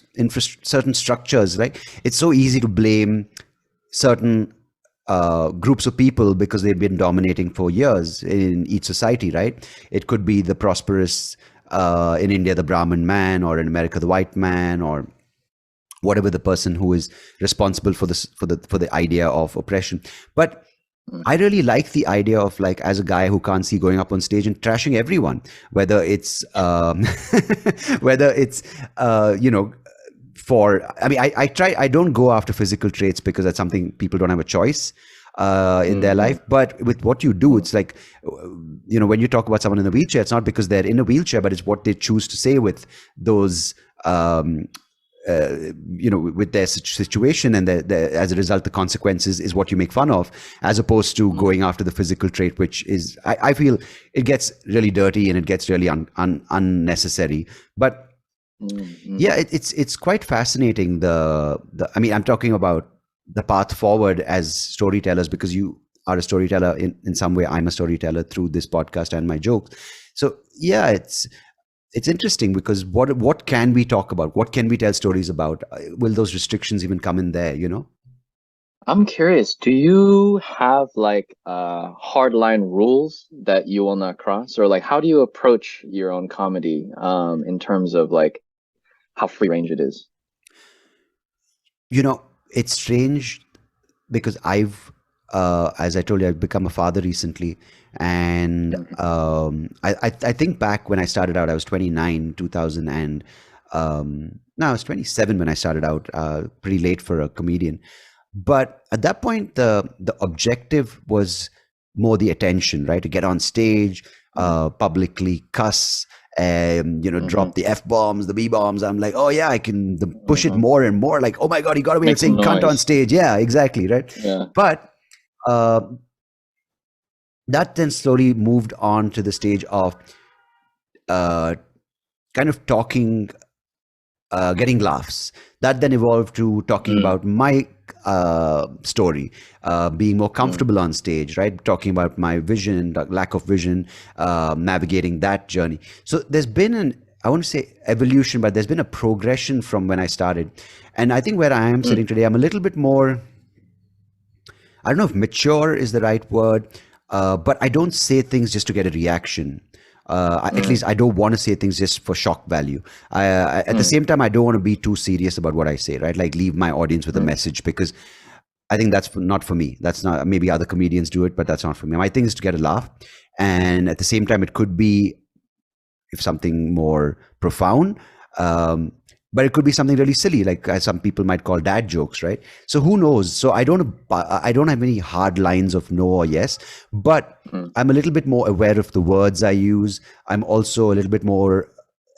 structures, right? It's so easy to blame certain groups of people because they've been dominating for years in each society, right? It could be the prosperous in India, the Brahmin man, or in America, the white man, or whatever the person who is responsible for this for the idea of oppression. But Mm, I really like the idea of, like, as a guy who can't see, going up on stage and trashing everyone, whether it's whether it's for, I mean, I don't go after physical traits because that's something people don't have a choice in their life. mm, But with what you do, mm, it's like, when you talk about someone in a wheelchair, it's not because they're in a wheelchair, but it's what they choose to say with those with their situation, and as a result, the consequences is what you make fun of, as opposed to mm, going after the physical trait, which is, I feel, it gets really dirty and it gets really unnecessary. But mm, yeah, mm, it's quite fascinating. I mean, I'm talking about the path forward as storytellers, because you are a storyteller in some way. I'm a storyteller through this podcast and my jokes. So yeah, it's interesting, because what can we talk about? What can we tell stories about? Will those restrictions even come in there? I'm curious, do you have like hardline rules that you will not cross? Or like how do you approach your own comedy in terms of like how free range it is? It's strange because as I told you, I've become a father recently, and Mhm, I think back when I started out, I was 29, 2000, and no, I was 27 when I started out, pretty late for a comedian. But at that point, the objective was more the attention, right? To get on stage, mhm, publicly cuss, mhm, drop the F bombs, the B bombs. I'm like, oh yeah, I can push it mhm. more and more. Like, oh my god, he got away with Make some saying cunt on noise. stage. Yeah, exactly, right. Yeah. But uh, that then slowly moved on to the stage of uh, kind of talking, getting laughs. That then evolved to talking Mm, about my story, being more mm, comfortable on stage, right? Talking about my vision, lack of vision, navigating that journey. So there's been I want to say evolution, but there's been a progression from when I started. And I think where I am sitting mm, today, I'm a little bit more, I don't know if mature is the right word, but I don't say things just to get a reaction. At least mm, I don't want to say things just for shock value. At the mm, same time, I don't want to be too serious about what I say, right? Like leave my audience with a mm, message, because I think that's not for me. That's not, maybe other comedians do it, but that's not for me. My thing is to get a laugh. And at the same time, it could be, if something more profound, um, but it could be something really silly, like some people might call dad jokes, right? So who knows? So I don't have any hard lines of no or yes, but mm, I'm a little bit more aware of the words I use. I'm also a little bit more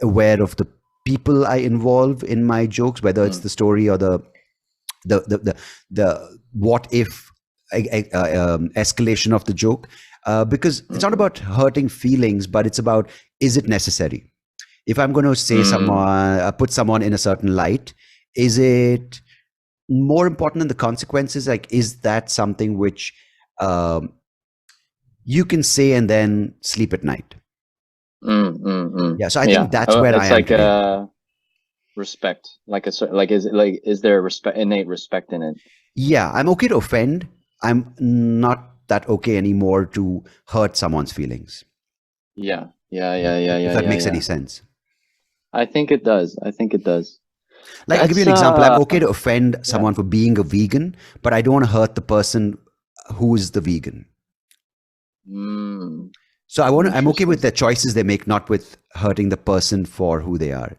aware of the people I involve in my jokes, whether it's mm, the story or the what if escalation of the joke, because it's not mhm, about hurting feelings, but it's about, is it necessary? If I'm going to say mm, someone, put someone in a certain light, is it more important than the consequences? Like, is that something which um, you can say and then sleep at night? mm. Yeah. So I Yeah, think that's where I it's am like today. respect, like like is there respect, innate respect in it? Yeah, I'm okay to offend. I'm not that okay anymore to hurt someone's feelings. Yeah, yeah, yeah, yeah, If yeah, that yeah, makes any yeah. sense. I think it does. I think it does. Like, I'll give you That's an example. I'm okay to offend yeah. someone for being a vegan, but I don't want to hurt the person who is the vegan. Mm, So I'm okay with interesting. the choices they make, not with hurting the person for who they are.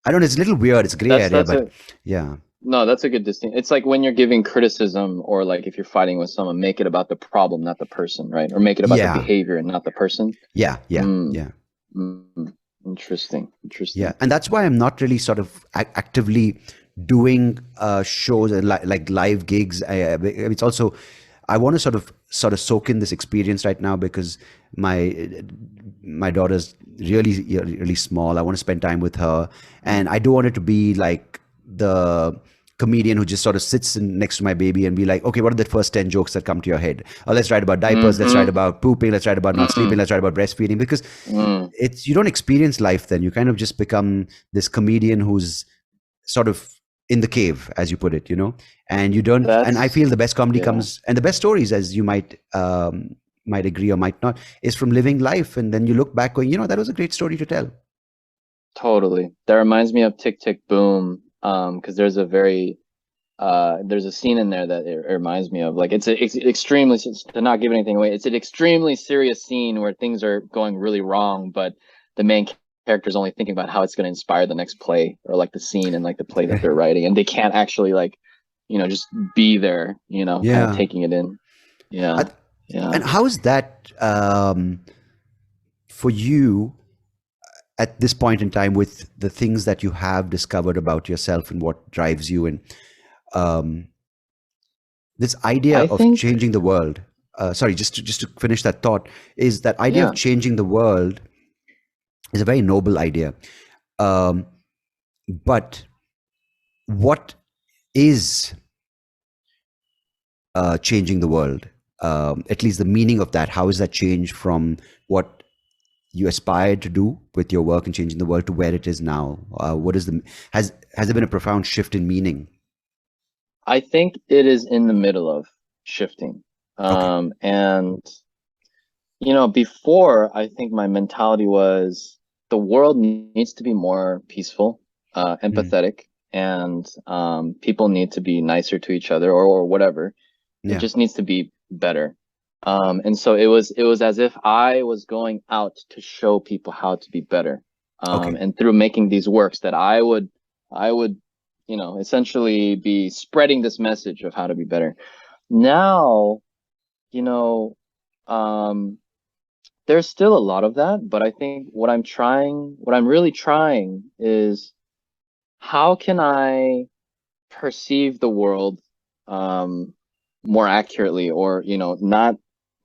I don't know. It's a little weird. It's a gray area, That's but a yeah, no, that's a good distinction. It's like when you're giving criticism or like if you're fighting with someone, make it about the problem, not the person, right? Or make it about the yeah, behavior and not the person. yeah, yeah, Mm, yeah. mm, interesting. Yeah, Interesting. and that's why I'm not really sort of actively doing shows and like live gigs. It's also, I want to sort of soak in this experience right now, because my daughter's really small. I want to spend time with her, Mm, and I don't want it to be like the comedian who just sort of sits next to my baby and be like, okay, what are the first 10 jokes that come to your head? Oh, let's write about diapers, let's write mm-hmm, about pooping, let's write about not sleeping, mm, let's write about breastfeeding, because mm. it's, you don't experience life then. You kind of just become this comedian who's sort of in the cave, as you put it, and you don't. And I That's feel the best comedy yeah, comes, and the best stories, as you might agree or might not, is from living life, and then you look back going, that was a great story to tell. totally. That reminds me of Tick Tick Boom. Because there's a scene in there that it reminds me of. Like it's extremely, to not give anything away, it's an extremely serious scene where things are going really wrong, but the main character is only thinking about how it's going to inspire the next play or like the scene and like the play that they're writing, and they can't actually like, just be there, kind of Yeah. taking it in. Yeah, I, yeah. and how is that for you at this point in time, with the things that you have discovered about yourself and what drives you, and um, this idea I of think, changing the world, sorry, just to finish that thought, is that idea of yeah, changing the world is a very noble idea. um, but what is changing the world? At least the meaning of that, how is that changed from what you aspired to do with your work and changing the world to where it is now? What is the has there been a profound shift in meaning? I think it is in the middle of shifting. Okay. And before, I think my mentality was the world needs to be more peaceful, Mm. empathetic, and people need to be nicer to each other, or whatever. It Yeah. just needs to be better. And so it was as if I was going out to show people how to be better. Okay. And through making these works that I would, essentially be spreading this message of how to be better. Now, you know, um, there's still a lot of that, but I think what I'm really trying is how can I perceive the world um more accurately, or not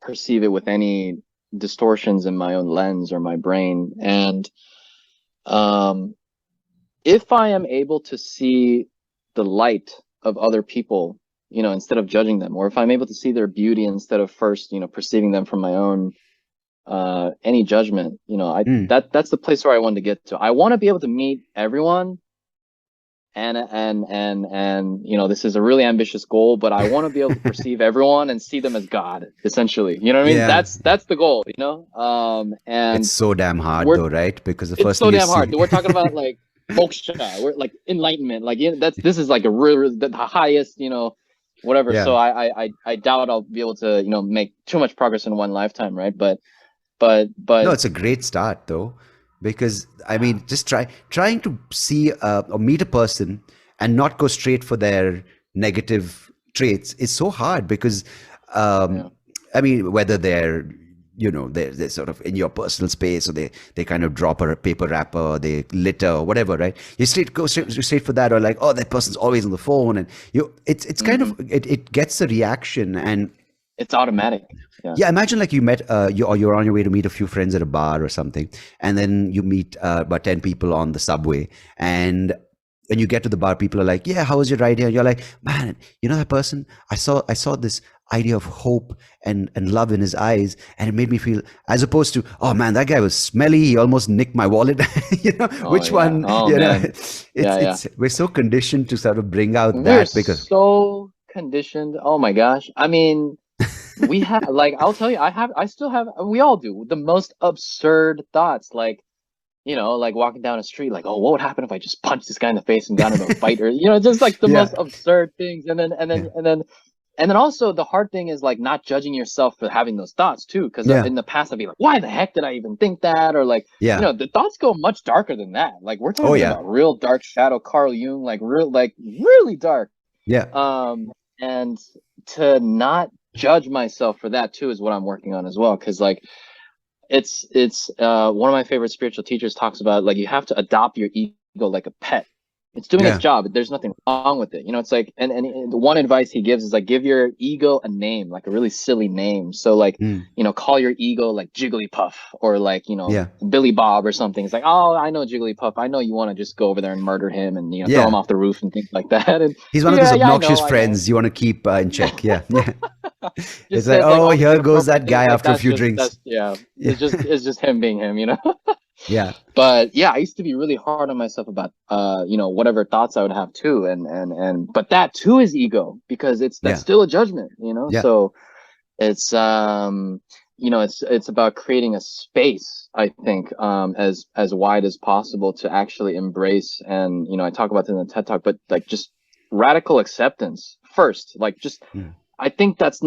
perceive it with any distortions in my own lens or my brain. And um, if I am able to see the light of other people, instead of judging them, or if I'm able to see their beauty instead of first, perceiving them from my own any judgment, I Mm. that's the place where I want to get to. I want to be able to meet everyone, and this is a really ambitious goal, but I want to be able to perceive everyone and see them as God, essentially. You know what I mean? Yeah. That's the goal, It's and so damn hard we're though, right? Because the it's first thing so you damn hard. see. We're talking about like moksha, we're like enlightenment, like this is like a real the highest, whatever. So Yeah. I doubt I'll be able to, make too much progress in one lifetime, right? But No, it's a great start though, because I mean, just trying to see or meet a person and not go straight for their negative traits is so hard because, um, yeah. I mean, whether they're they're sort of in your personal space or they kind of drop a paper wrapper or they litter or whatever, right? You go straight for that, or like, oh, that person's always on the phone, and it's kind of Hmm. it gets a reaction. And It's automatic. Yeah. yeah, imagine like you met you're on your way to meet a few friends at a bar or something, and then you meet about 10 people on the subway, and when you get to the bar, people are like, yeah, how was your ride here? And you're like, man, you know that person, I saw this idea of hope and love in his eyes, and it made me feel, as opposed to, oh man, that guy was smelly, he almost nicked my wallet. Oh Which yeah. one, Oh man. Yeah, yeah. it's we're so conditioned to sort of bring out We're that because so conditioned. Oh my gosh. I mean, we have, like, I'll tell you, I still have, we all do the most absurd thoughts, like, like walking down a street, like, oh, what would happen if I just punched this guy in the face and got into a fight, or just like the yeah, most absurd things. yeah, And then also the hard thing is like not judging yourself for having those thoughts too, because yeah, in the past I'd be like, why the heck did I even think that? Or like, yeah, the thoughts go much darker than that. Like we're oh talking yeah, about real dark shadow, Carl Jung, like real, like really dark. yeah, And to not judge myself for that too is what I'm working on as well. Because like it's one of my favorite spiritual teachers talks about, like, you have to adopt your ego like a pet. It's doing its yeah, job. There's nothing wrong with it. It's like, and the one advice he gives is like, give your ego a name, like a really silly name. So like, mm, call your ego like Jigglypuff, or like, yeah, Billy Bob or something. It's like, oh, I know Jigglypuff. I know you want to just go over there and murder him and, throw him yeah. off the roof and things like that. And He's one of those yeah, yeah, obnoxious I know. friends you want to keep in check. Yeah, yeah. It's Just like, said like oh, all these here goes inappropriate that things. guy Like after a few drinks. that's yeah. Yeah, It's just him being him. yeah, But yeah, I used to be really hard on myself about whatever thoughts I would have too, and but that too is ego, because that's yeah, still a judgment. yeah, So it's it's about creating a space, I think, as wide as possible to actually embrace, and I talk about this in the TED Talk, but like just radical acceptance first, like just, mm, I think that's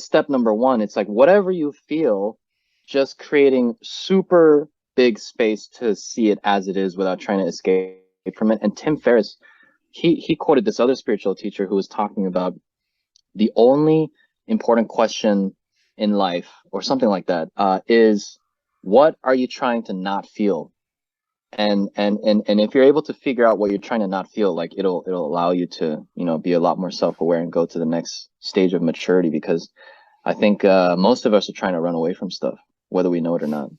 step number one. It's like whatever you feel, just creating super big space to see it as it is without trying to escape from it. And Tim Ferriss, he quoted this other spiritual teacher who was talking about the only important question in life, or something like that, is what are you trying to not feel? And if you're able to figure out what you're trying to not feel, like it'll allow you to be a lot more self-aware and go to the next stage of maturity, because I think most of us are trying to run away from stuff, whether we know it or not.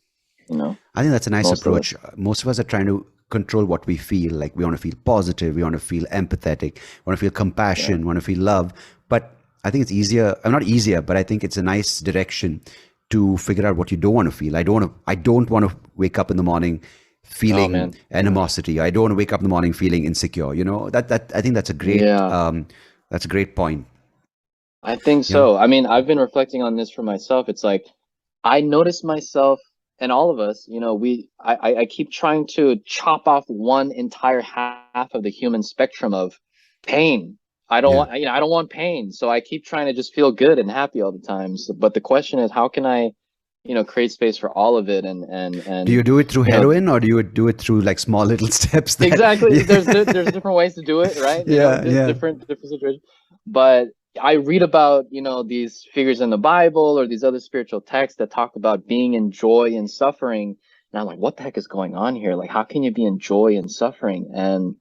I think that's a nice Most of us. approach. Most of us are trying to control what we feel. Like we want to feel positive, we want to feel empathetic, we want to feel Yeah. compassion, we want to feel love. But I think it's easier. Not easier, but I think it's a nice direction to figure out what you don't want to feel. I don't want to wake up in the morning Oh feeling man. Yeah. animosity. I don't want to wake up in the morning feeling insecure. That I think Yeah. that's a great point. I think You know? so. I mean, I've been reflecting on this for myself. It's like I notice myself, and all of us, I keep trying to chop off one entire half of the human spectrum of pain. I don't Yeah. want, I don't want pain. So I keep trying to just feel good and happy all the time. So, but the question is, how can I, create space for all of it? Do you do it through you know, heroin or do you do it through like small little steps that exactly. There's yeah, different ways to do it, right? yeah, yeah, Different situations. But I read about, these figures in the Bible or these other spiritual texts that talk about being in joy and suffering. And I'm like, what the heck is going on here? Like, how can you be in joy and suffering?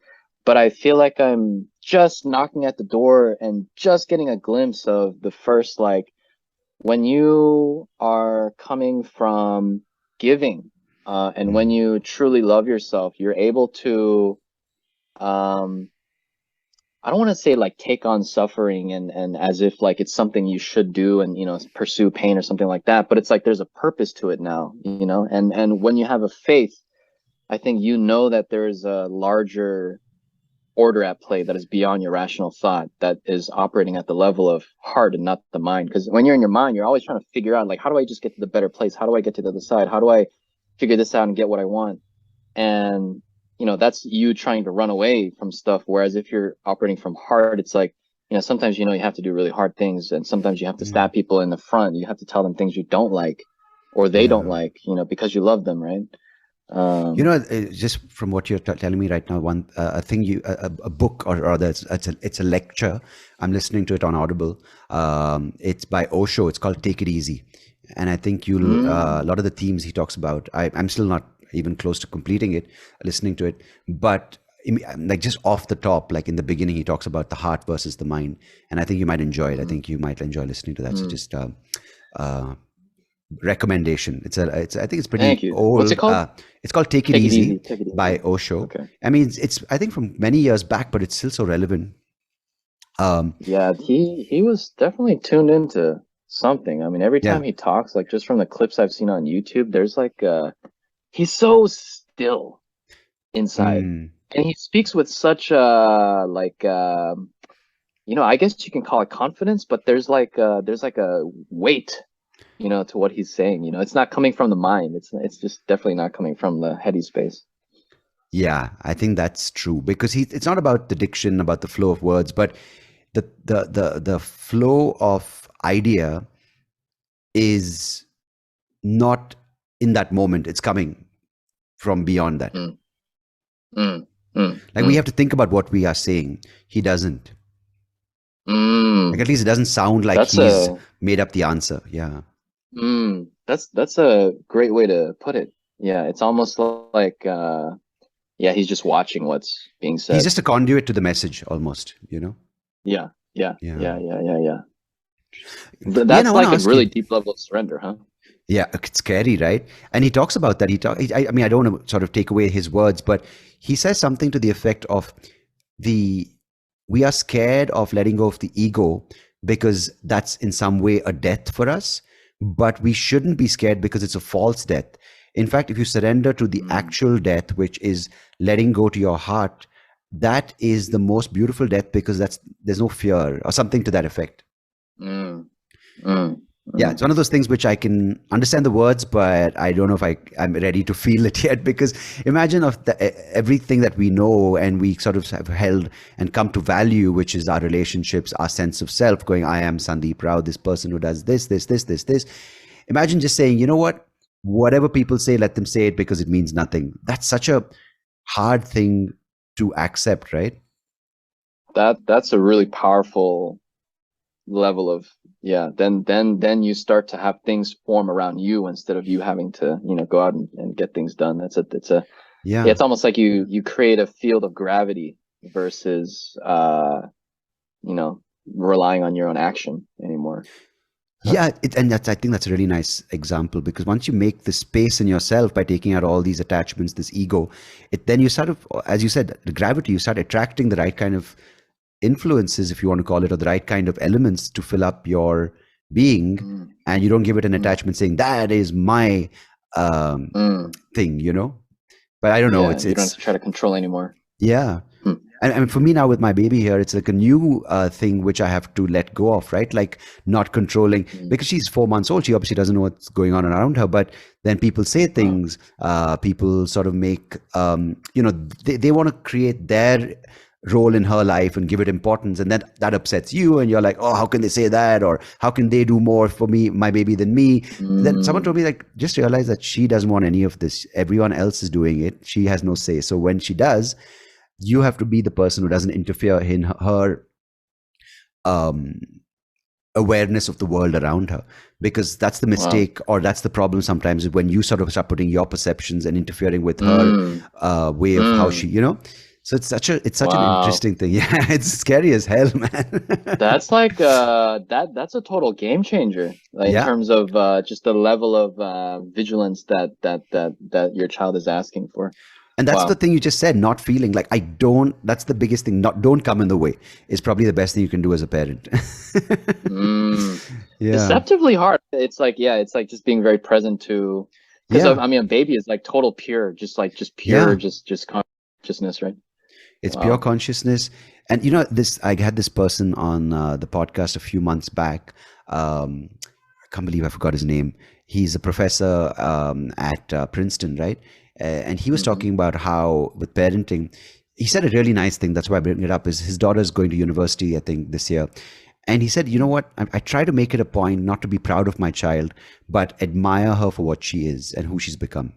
But I feel like I'm just knocking at the door and just getting a glimpse of the first, like, when you are coming from giving, and when Mm, you truly love yourself, you're able to, um, I don't want to say like take on suffering and as if like it's something you should do and pursue pain or something like that, but it's like there's a purpose to it now, and when you have a faith, I think that there's a larger order at play that is beyond your rational thought, that is operating at the level of heart and not the mind. Because when you're in your mind, you're always trying to figure out, like, how do I just get to the better place? How do I get to the other side? How do I figure this out and get what I want? And that's you trying to run away from stuff. Whereas if you're operating from heart, it's like, sometimes you have to do really hard things, and sometimes you have to mm, stab people in the front. You have to tell them things you don't like or they don't yeah. like, because you love them, right? um Just from what you're telling me right now, one a thing a book, or rather, it's a lecture. I'm listening to it on Audible. It's by Osho. It's called "Take It Easy," and I think you'll a mm, lot of the themes he talks about. I'm still not even close to completing it, listening to it, but like just off the top, like in the beginning, he talks about the heart versus the mind, and I think you might enjoy it. I mm, think you might enjoy listening to that. So mm. just uh, recommendation. I think it's Thank pretty you. What's it old. called? It's called Take It Take it Easy easy. Take it by easy. Osho. Okay. I mean, it's I think from many years back, but it's still so relevant. Um, Yeah, he was definitely tuned into something. I mean, every yeah. time he talks, like just from the clips I've seen on YouTube, there's like he's so still inside. Mm, And he speaks with such like I guess you can call it confidence, but there's like a weight, to what he's saying. It's not coming from the mind. It's just definitely not coming from the heady space. yeah, I think that's true because it's not about the diction, about the flow of words, but the flow of idea is not in that moment. It's coming from beyond that. Mm, mm, mm, Like we mm, have to think about what we are saying. He doesn't. Like mm. at least it doesn't sound like That's he's a made up the answer. Yeah. that's a great way to put it. Yeah, it's almost like yeah, he's just watching what's being He's said. just a conduit to the message almost, you know? Yeah, yeah, Yeah. yeah, yeah, yeah, yeah. Ian, I That's want to like a ask you. really deep level of surrender, huh? Yeah, it's scary, right? And he talks about that. I mean, I don't want to sort of take away his words, but he says something to the effect of the we are scared of letting go of the ego because that's in some way a death for us, but we shouldn't be scared because it's a false death. In fact, if you surrender to the Mm, actual death, which is letting go to your heart, that is the most beautiful death because there's no fear or something to that effect. mm, mm, Yeah, mm, it's one of those things which I can understand the words, but I don't know if I'm ready to feel it yet. Because imagine of everything that we know and we sort of have held and come to value, which is our relationships, our sense of self. Going, I am Sandeep Rao, this person who does this, this, this, this, this. Imagine just saying, you know what? Whatever people say, let them say it because it means nothing. That's such a hard thing to accept, right? that's a really powerful level of, yeah, then you start to have things form around you instead of you having to, go out and get things done. Yeah, Yeah. it's almost like you create a field of gravity versus you know, relying on your own action anymore. Huh. Yeah, and I think that's a really nice example because once you make the space in yourself by taking out all these attachments, this ego, then you sort of, as you said, the gravity, you start attracting the right kind of influences, if you want to call it, or the right kind of elements to fill up your being, Mm, and you don't give it an mm, attachment saying that is my um, mm. thing, you know. But I don't know. Yeah, It's you don't have it's to try to control anymore. yeah. Hmm. And for me now with my baby here, it's like a new thing which I have to let go of, right? Like not controlling Mm. because she's 4 months old. She obviously doesn't know what's going on around her. But then people say Wow. things. People sort of make, they want to create their role in her life and give it importance, and then that upsets you, and you're like, oh, how can they say that, or how can they do more for me, my baby, than me? Then someone told Mm, me like, just realize that she doesn't want any of this. Everyone else is doing it. She has no say. So when she does, you have to be the person who doesn't interfere in her um, awareness of the world around her, because that's the wow. mistake, or that's the problem sometimes, is when you sort of start putting your perceptions and interfering with her Mm, way of how she, mm. you know. So it's such an Wow. interesting thing. Yeah, it's scary as hell, man. That's like that's a total game changer in Yeah. terms of just the level of vigilance that your child is asking for. And that's the Wow. thing you just said, not feeling like I don't, that's the biggest thing. Not, don't come in the way is probably the best thing you can do as a parent. Mm. Yeah. Deceptively hard. It's like, yeah, it's like just being very present to, because Yeah. I mean, a baby is like total pure, just like just pure, Yeah. just consciousness, right? It's pure Wow. consciousness. And you know, this, I had this person on the podcast a few months back. I can't believe I forgot his name. He's a professor at Princeton, right? And he was Hmm. talking about how with parenting, he said a really nice thing. That's why I bring it up. Is his daughter's going to university, I think, this year, and he said, you know what? I try to make it a point not to be proud of my child, but admire her for what she is and who she's become.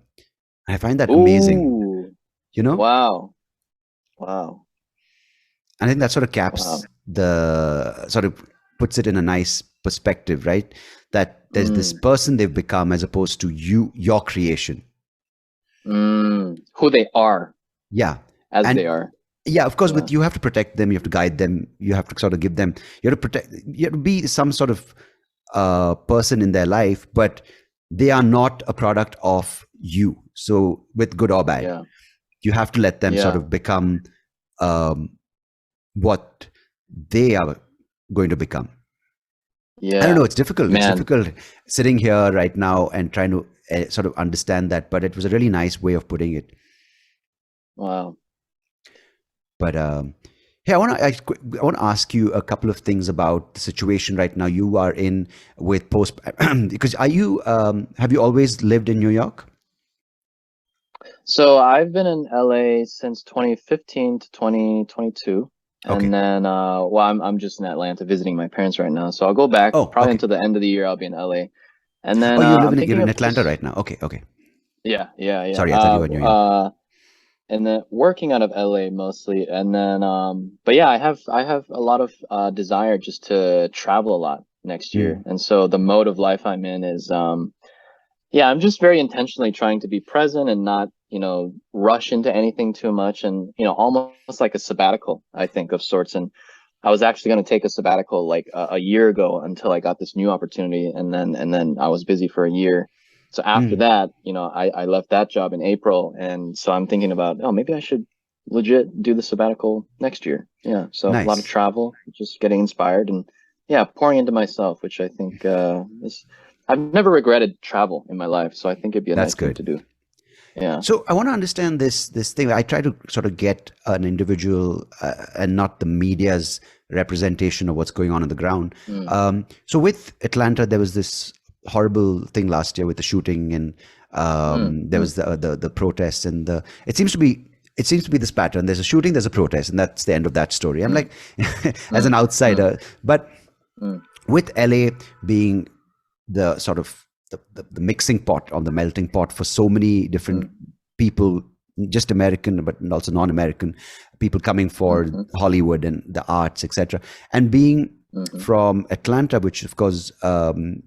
I find that amazing. Ooh. You know, Wow. Wow. I think that sort of caps Wow. the sort of puts it in a nice perspective, right? That there's this Mm. person they've become as opposed to you, your creation. Mm. Who they are Yeah. as And they are. yeah, of course, Yeah. with you have to protect them, you have to guide them, you have to sort of give them, you have to protect, you have to be some sort of person in their life, but they are not a product of you. So, with good or bad, Yeah. you have to let them sort Yeah. of become um, what they are going to become. I don't know. Yeah. It's difficult. It's Man. difficult sitting here right now and trying to sort of understand that. But it was a really nice way of putting it. Wow. But hey, I want to ask you a couple of things about the situation right now you are in with post. Because are you have you always lived in New York? So I've been in LA since 2015 to 2022. Okay. And then well I'm just in Atlanta visiting my parents right now. So I'll go back Oh, probably okay. until the end of the year I'll be in LA. And Oh, then you're I'm thinking in of Atlanta just right now. Okay, okay. yeah, yeah, yeah. Sorry, I thought you were in New York. And then working out of LA mostly. And then but yeah, I have a lot of desire just to travel a lot next year. Mm, And so the mode of life I'm in is yeah, I'm just very intentionally trying to be present and not, rush into anything too much and, almost like a sabbatical, I think, of sorts. And I was actually going to take a sabbatical like a year ago until I got this new opportunity, and then I was busy for a year. So after mm, that, I left that job in April, and so I'm thinking about, oh, maybe I should legit do the sabbatical next year. Yeah, so a lot of nice. travel, just getting inspired, and yeah, pouring into myself, which I think is I've never regretted travel in my life, so I think it'd be a That's nice thing good. to do. Yeah. So I want to understand this thing. I try to sort of get an individual and not the media's representation of what's going on the ground. Mm, So with Atlanta, there was this horrible thing last year with the shooting, and mm, there mm, was the protests, and it seems to be this pattern. There's a shooting, there's a protest, and that's the end of that story. I'm mm, like, as an mm, mm, outsider, but mm, with LA being the sort of the mixing pot on the melting pot for so many different mm, people, just American but also non-American people coming mm, for mm, Hollywood and the arts, etc. And being mm. from Atlanta, which of course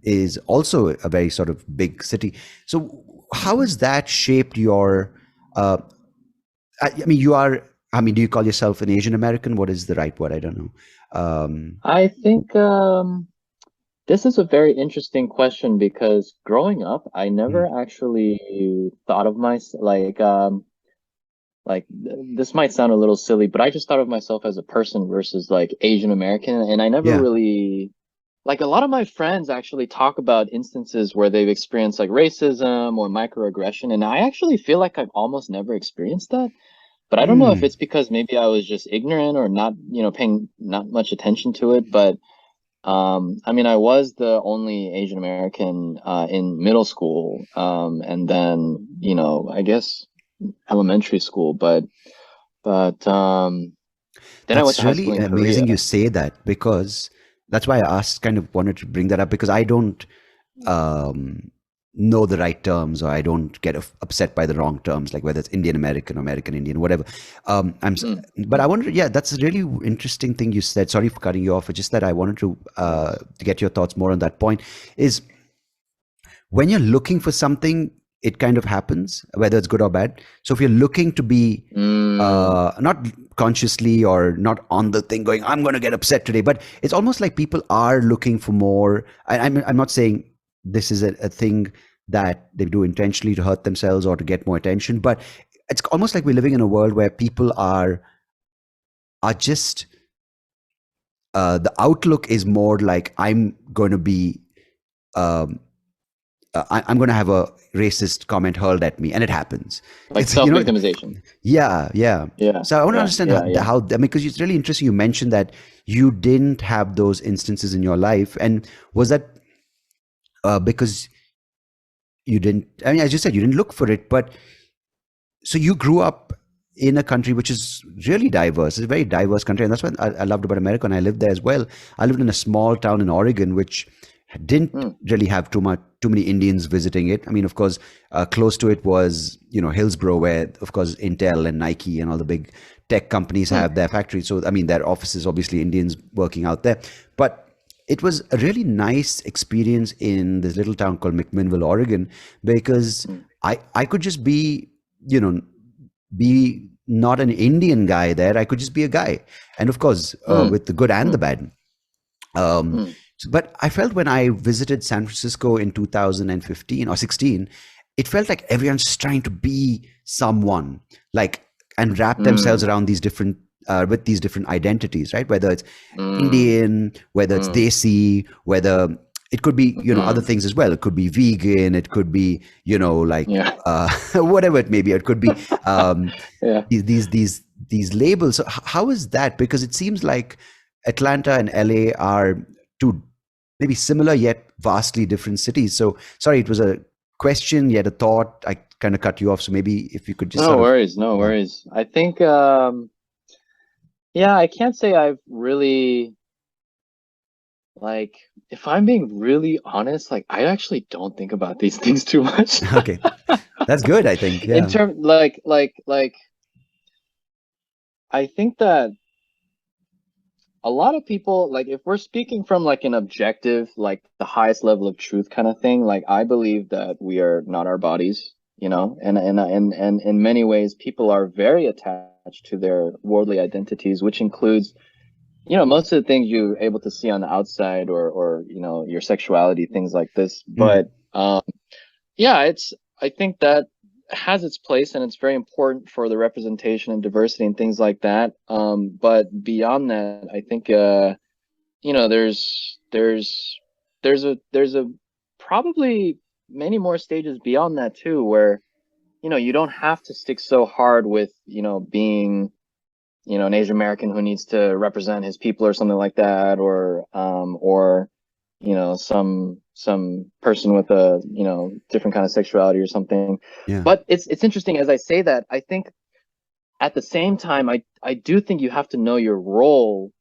is also a very sort of big city. So how Mhm. has that shaped your? Uh, I mean, you are. I mean, do you call yourself an Asian American? What is the right word? I don't know. I think this is a very interesting question because growing up, I Mm, never actually thought of myself this might sound a little silly, but I just thought of myself as a person versus like Asian American, and I never yeah. really like a lot of my friends actually talk about instances where they've experienced like racism or microaggression, and I actually feel like I've almost never experienced that. But I don't know if Mm, it's because maybe I was just ignorant or not, paying not much attention to it. But I mean, I was the only Asian American in middle school, and then, I guess elementary school. But then I went to That's high school really in Korea. amazing you say that, because that's why I asked, kind of wanted to bring that up, because I don't um, know the right terms, or I don't get upset by the wrong terms, like whether it's Indian American or American Indian, whatever. Mm, But I mm. wonder, yeah, that's a really interesting thing you said. Sorry for cutting you off. It's just that I wanted to get your thoughts more on that point. Is when you're looking for something, it kind of happens, whether it's good or bad. So if you're looking to be Mm. not consciously or not on the thing going, I'm going to get upset today, but it's almost like people are looking for more. I'm not saying this is a thing that they do intentionally to hurt themselves or to get more attention, but it's almost like we're living in a world where people are just the outlook is more like I'm going to be um, I'm going to have a racist comment hurled at me, and it happens. Like It's self-victimization. yeah, yeah. Yeah, So I want to yeah, understand yeah, yeah. how I mean, because it's really interesting. You mentioned that you didn't have those instances in your life, and was that because you didn't? I mean, as you said, you didn't look for it, but so you grew up in a country which is really diverse. It's a very diverse country, and that's what I loved about America. And I lived there as well. I lived in a small town in Oregon, which didn't Mm, really have too many Indians visiting it. I mean, of course, close to it was Hillsborough, where of course Intel and Nike and all the big tech companies mm, have their factories. So I mean, their offices obviously Indians working out there, but it was a really nice experience in this little town called McMinnville, Oregon, because mm, I could just you know, be not an Indian guy there. I could just be a guy, and of course, mm, with the good and the mm, bad. Um, mm, but I felt when I visited San Francisco in 2015 or 16, it felt like everyone's just trying to be someone, like, and wrap themselves mm, around these different with these different identities, right? Whether it's mm, Indian, whether it's mm, Desi, whether it could be other mm. things as well. It could be vegan. It could be like Yeah. whatever it may be. It could be um, Yeah. these labels. So how is that? Because it seems like Atlanta and LA are two maybe similar yet vastly different cities. So sorry, it was a question yet a thought. I kind of cut you off. So maybe if you could just No sort of worries, no yeah. worries. I think yeah, I can't say I've really like if I'm being really honest, like I actually don't think about these things too much. Okay, that's good. I think In yeah, term like I think that a lot of people like if we're speaking from like an objective, like the highest level of truth kind of thing, like I believe that we are not our bodies, and in many ways people are very attached to their worldly identities, which includes most of the things you're able to see on the outside or your sexuality, things like this. mm, But yeah, I think that has its place and it's very important for the representation and diversity and things like that. But beyond that, I think there's a probably many more stages beyond that too, where you don't have to stick so hard with being an Asian American who needs to represent his people or something like that, or some person with a different kind of sexuality or something. yeah, But it's interesting as I say that. I think at the same time, I do think you have to know your role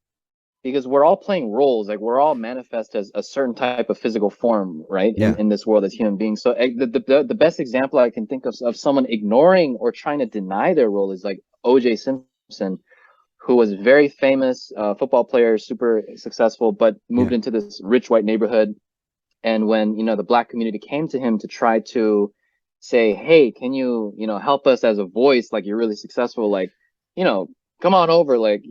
because we're all playing roles. Like we're all manifest as a certain type of physical form, right? In yeah, in this world as human beings. So the best example I can think of someone ignoring or trying to deny their role is like O.J. Simpson, who was a very famous football player, super successful, but moved yeah, into this rich white neighborhood. And when the black community came to him to try to say, "Hey, can you help us as a voice? Like you're really successful. Like you know, come on over. Like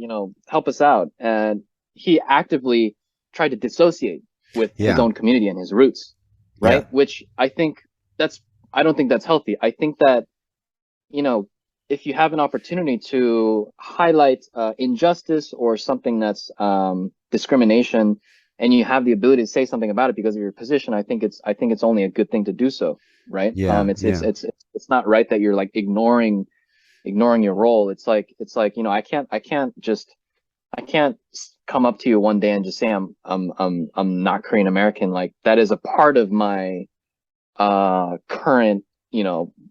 help us out." And he actively tried to dissociate with his yeah, own community and his roots, yeah, right? Which that's I don't think that's healthy. I think that you know, if you have an opportunity to highlight injustice or something that's discrimination, and you have the ability to say something about it because of your position, I think it's only a good thing to do so, right? yeah, It's yeah, it's not right that you're like ignoring your role. It's like I can't come up to you one day and just say I'm not Korean American. Like that is a part of my current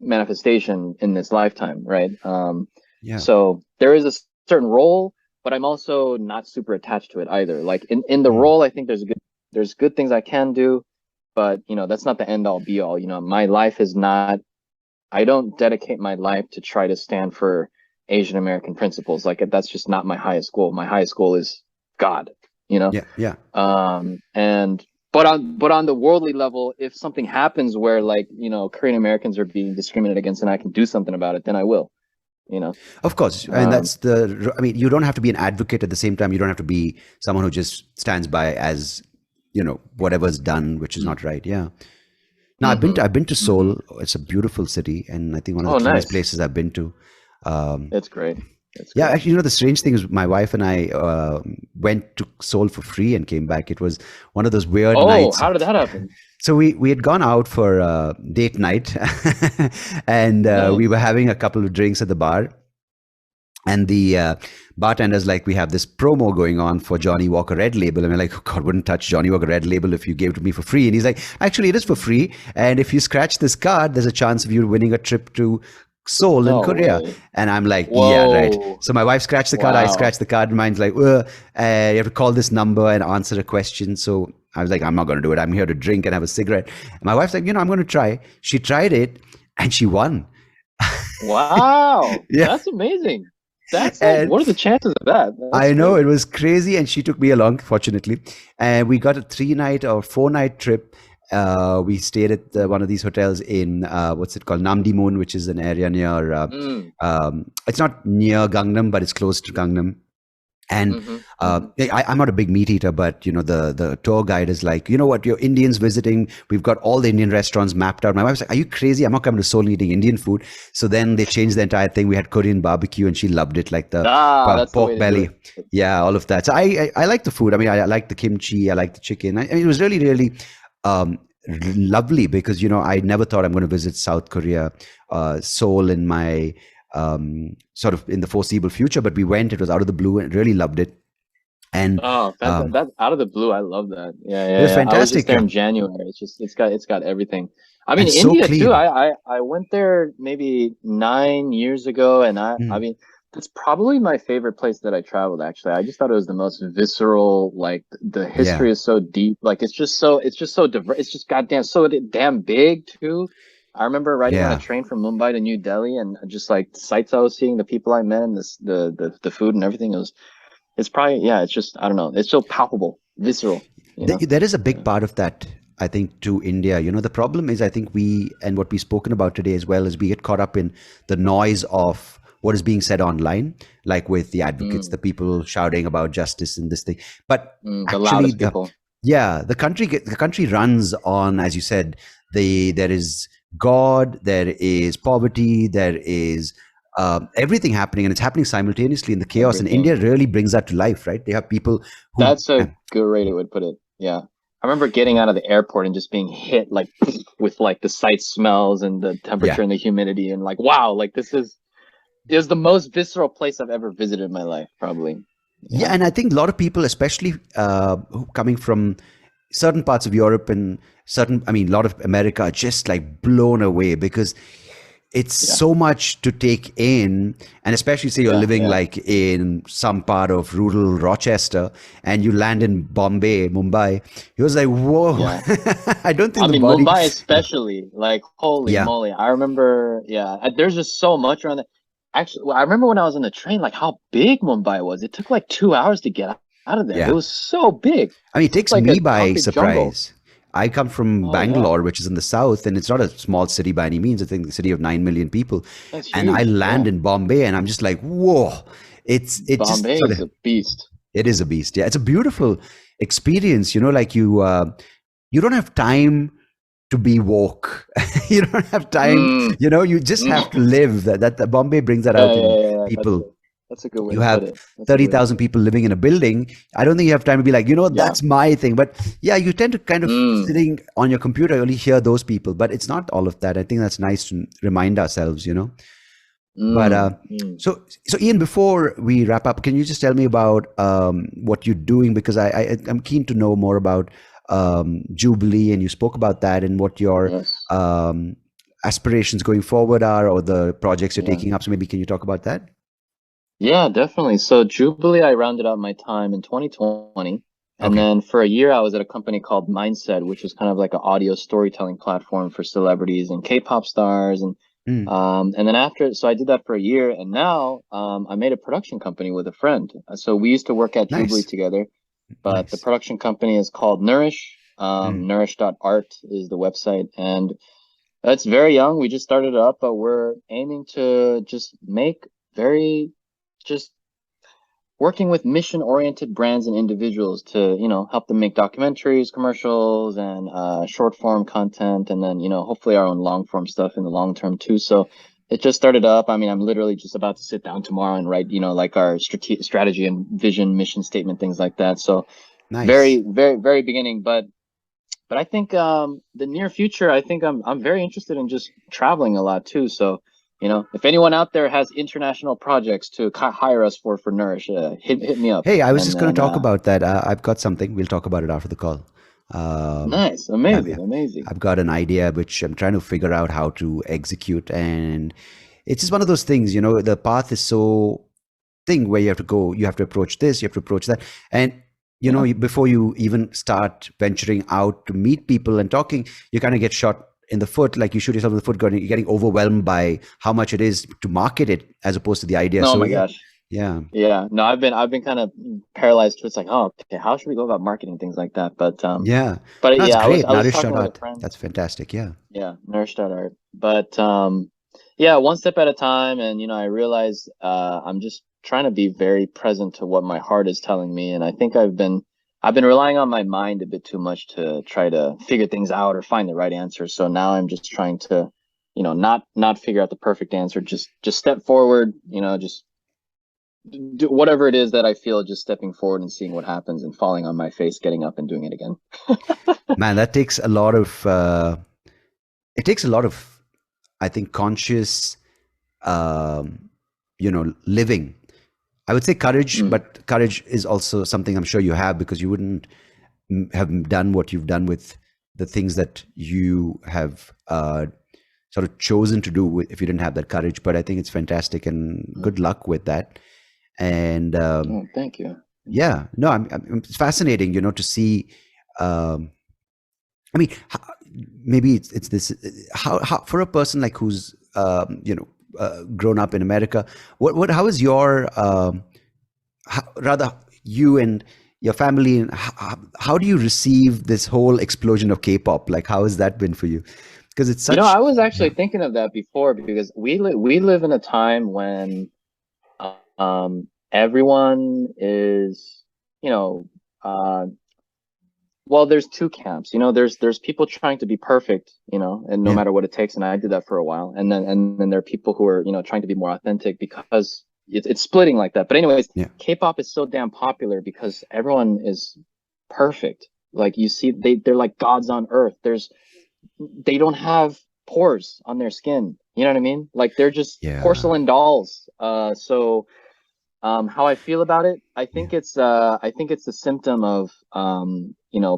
manifestation in this lifetime, right? yeah, So there is a certain role, but I'm also not super attached to it either. Like in the mm, role, I think there's good things I can do, but that's not the end all be all. My life is not. I don't dedicate my life to try to stand for Asian American principles. Like that's just not my highest goal. My highest goal is God. yeah, yeah, And but on the worldly level, if something happens where like, Korean Americans are being discriminated against and I can do something about it, then I will, you know. Of course, and Um, that's the. I mean, you don't have to be an advocate at the same time. You don't have to be someone who just stands by as whatever's done, which is not right. Yeah. Now hmm I've been to hmm Seoul. It's a beautiful city, and I think one of the Oh, cleanest nice. places I've been to. Um, It's great. It's yeah, great. actually, the strange thing is, my wife and I went to Seoul for free and came back. It was one of those weird Oh, nights. how did that happen? So we had gone out for date night, and we were Nice. having a couple of drinks at the bar, and the bartender's like, we have this promo going on for Johnny Walker Red Label. And we're like, oh God, wouldn't touch Johnny Walker Red Label if you gave it to me for free. And he's like, actually, it is for free. And if you scratch this card, there's a chance of you winning a trip to Seoul in No Korea. way. And I'm like, yeah, right. Whoa. So my wife scratched the card, I Wow. scratched the card. Mine's like, you have to call this number and answer a question. So I was like, I'm not going to do it. I'm here to drink and have a cigarette. And my wife's like, I'm going to try. She tried it and she won. Wow. Yeah. That's amazing. That's like, And what are the chances of that? That's I know great. it was crazy, and she took me along, fortunately. And we got a 3 night or 4 night trip. We stayed at one of these hotels in what's it called, Namdaemun, which is an area near. Mm. It's not near Gangnam, but it's close to Gangnam. And hmm hmm I'm not a big meat eater, but the tour guide is like, you know what, you're Indians visiting. We've got all the Indian restaurants mapped out. My wife's like, are you crazy? I'm not coming to Seoul eating Indian food. So then they changed the entire thing. We had Korean barbecue, and she loved it, like the That's the way pork to do belly, it. yeah, all of that. So I like the food. I mean, I like the kimchi. I like the chicken. I mean, it was really really um, lovely because I never thought I'm going to visit South Korea, Seoul in my sort of in the foreseeable future. But we went. It was out of the blue, and really loved it. And Oh, um, that's out of the blue. I love that. Yeah, it yeah, was yeah. I was just fantastic, there in January. It's got everything. I mean, and so India too. clean. I went there maybe 9 years ago, and I Mm, mean, that's probably my favorite place that I traveled, actually. I just thought it was the most visceral, like the yeah, history is so deep. Like it's just so diverse. It's just goddamn so damn big too. I remember riding on a yeah. train from Mumbai to New Delhi and just like the sights I was seeing, the people I met, and the food and everything. It's probably, yeah, it's just, I don't know. It's so palpable, visceral, you know? There is a big Yeah. part of that, I think, to India. The problem is, I think and what we've spoken about today as well, is we get caught up in the noise of what is being said online, like with the advocates, Mm, the people shouting about justice and this thing. But the actually, loudest people. the country runs on, as you said, there is God, there is poverty, there is everything happening, and it's happening simultaneously in the chaos. And India Everything. really brings that to life, right? They have people who, That's a good way to put it. Yeah. I remember getting out of the airport and just being hit like with like the sight smells and the yeah. temperature and the humidity and like, wow, like is the most visceral place I've ever visited in my life, probably. Yeah, Yeah. and I think a lot of people, especially coming from certain parts of Europe and I mean, a lot of America, are just like blown away because it's Yeah. so much to take in. And especially, say you're Yeah. living Yeah. like in some part of rural Rochester and you land in Bombay, Mumbai, it was like, whoa. Yeah. I don't think I the mean, body, Mumbai especially, like, holy yeah, moly. I remember, yeah, there's just so much around that. Actually, well, I remember when I was on the train, like how big Mumbai was. It took like 2 hours to get out of there. It yeah. was so big. I mean, it It looked takes like me a by concrete jungle. surprise. I come from Oh yeah, Bangalore, which is in the south, and it's not a small city by any means. I think the city of 9 million people, that's and I huge. land Yeah. in Bombay, and I'm just like, whoa! It just Bombay sort is of a beast. it is a beast. Yeah, it's a beautiful experience. Like you don't have time to be woke. You don't have time. Mm. You just have to live. That Bombay brings that Yeah, out yeah, in yeah, yeah. people. That's a good way You to put have it. That's a good way to 30,000 put it. people living in a building. I don't think you have time to be like, Yeah. that's my thing. But yeah, you tend to kind of Mm. sitting on your computer, you only hear those people. But it's not all of that. I think that's nice to remind ourselves. But Mm. Mm. so Ian, before we wrap up, can you just tell me about what you're doing? Because I'm keen to know more about Jubilee, and you spoke about that and what your Yes. um, aspirations going forward are, or the projects you're Yeah. taking up. So maybe can you talk about that? Yeah, definitely. So Jubilee, I rounded out my time in 2020. And Okay. then for a year, I was at a company called Mindset, which was kind of like an audio storytelling platform for celebrities and K-pop stars. Mm, And then after, so I did that for a year. And now I made a production company with a friend. So we used to work at Jubilee nice. together, but the Nice. production company is called Nourish. Mm. Nourish.art is the website, and it's very young. We just started it up, but we're aiming to just make very just working with mission-oriented brands and individuals to, help them make documentaries, commercials, and short-form content, and then, hopefully our own long-form stuff in the long term too. So it just started up. I mean, I'm literally just about to sit down tomorrow and write, like our strategy and vision, mission statement, things like that. So Nice. very, very, very beginning, but I think the near future, I think I'm very interested in just traveling a lot too. So, if anyone out there has international projects to hire us for Nourish, hit me up. Hey, I was And just going then to talk about that. I've got something. We'll talk about it after the call. nice, Yeah, yeah. amazing, amazing. I've got an idea which I'm trying to figure out how to execute, and it's just one of those things. The path is so thing where you have to go, you have to approach this, you have to approach that, and Yeah. before you even start venturing out to meet people and talking, you kind of get shot in the foot, like you shoot yourself in the foot, you're getting overwhelmed by how much it is to market it as opposed to the idea. Oh So my yeah, gosh. yeah, Yeah. No, I've been kind of paralyzed. It's like, oh, okay, how should we go about marketing things like that? yeah. But That's yeah, great. I was Nourish talking with a art. friend. That's fantastic. Yeah. Yeah, Nourish.art. But yeah, one step at a time. And I realized I'm just trying to be very present to what my heart is telling me. And I think I've been relying on my mind a bit too much to try to figure things out or find the right answer. So now I'm just trying to, not figure out the perfect answer. Just step forward, just do whatever it is that I feel, just stepping forward and seeing what happens and falling on my face, getting up and doing it again. Man, that takes a lot of it takes a lot of, I think, conscious living. I would say courage, Mm, but courage is also something I'm sure you have, because you wouldn't have done what you've done with the things that you have sort of chosen to do if you didn't have that courage. But I think it's fantastic, and mm. good luck with that. And Oh, thank you. Thank you. yeah, no, it's fascinating, to see. Um, I mean, maybe it's this. How for a person like who's grown up in America, how is your rather you and your family, and how do you receive this whole explosion of K-pop? Like, how has that been for you? Because it's such, I was yeah, actually thinking of that before because we live in a time when everyone is, you know, uh well, there's two camps. There's people trying to be perfect, and no yeah, matter what it takes, and I did that for a while. And then there are people who are, trying to be more authentic because it's splitting like that. But anyways, yeah, K-pop is so damn popular because everyone is perfect. Like you see, they're like gods on earth. They don't have pores on their skin. You know what I mean? Like they're just yeah, porcelain dolls. So how I feel about it, yeah. I think it's a symptom of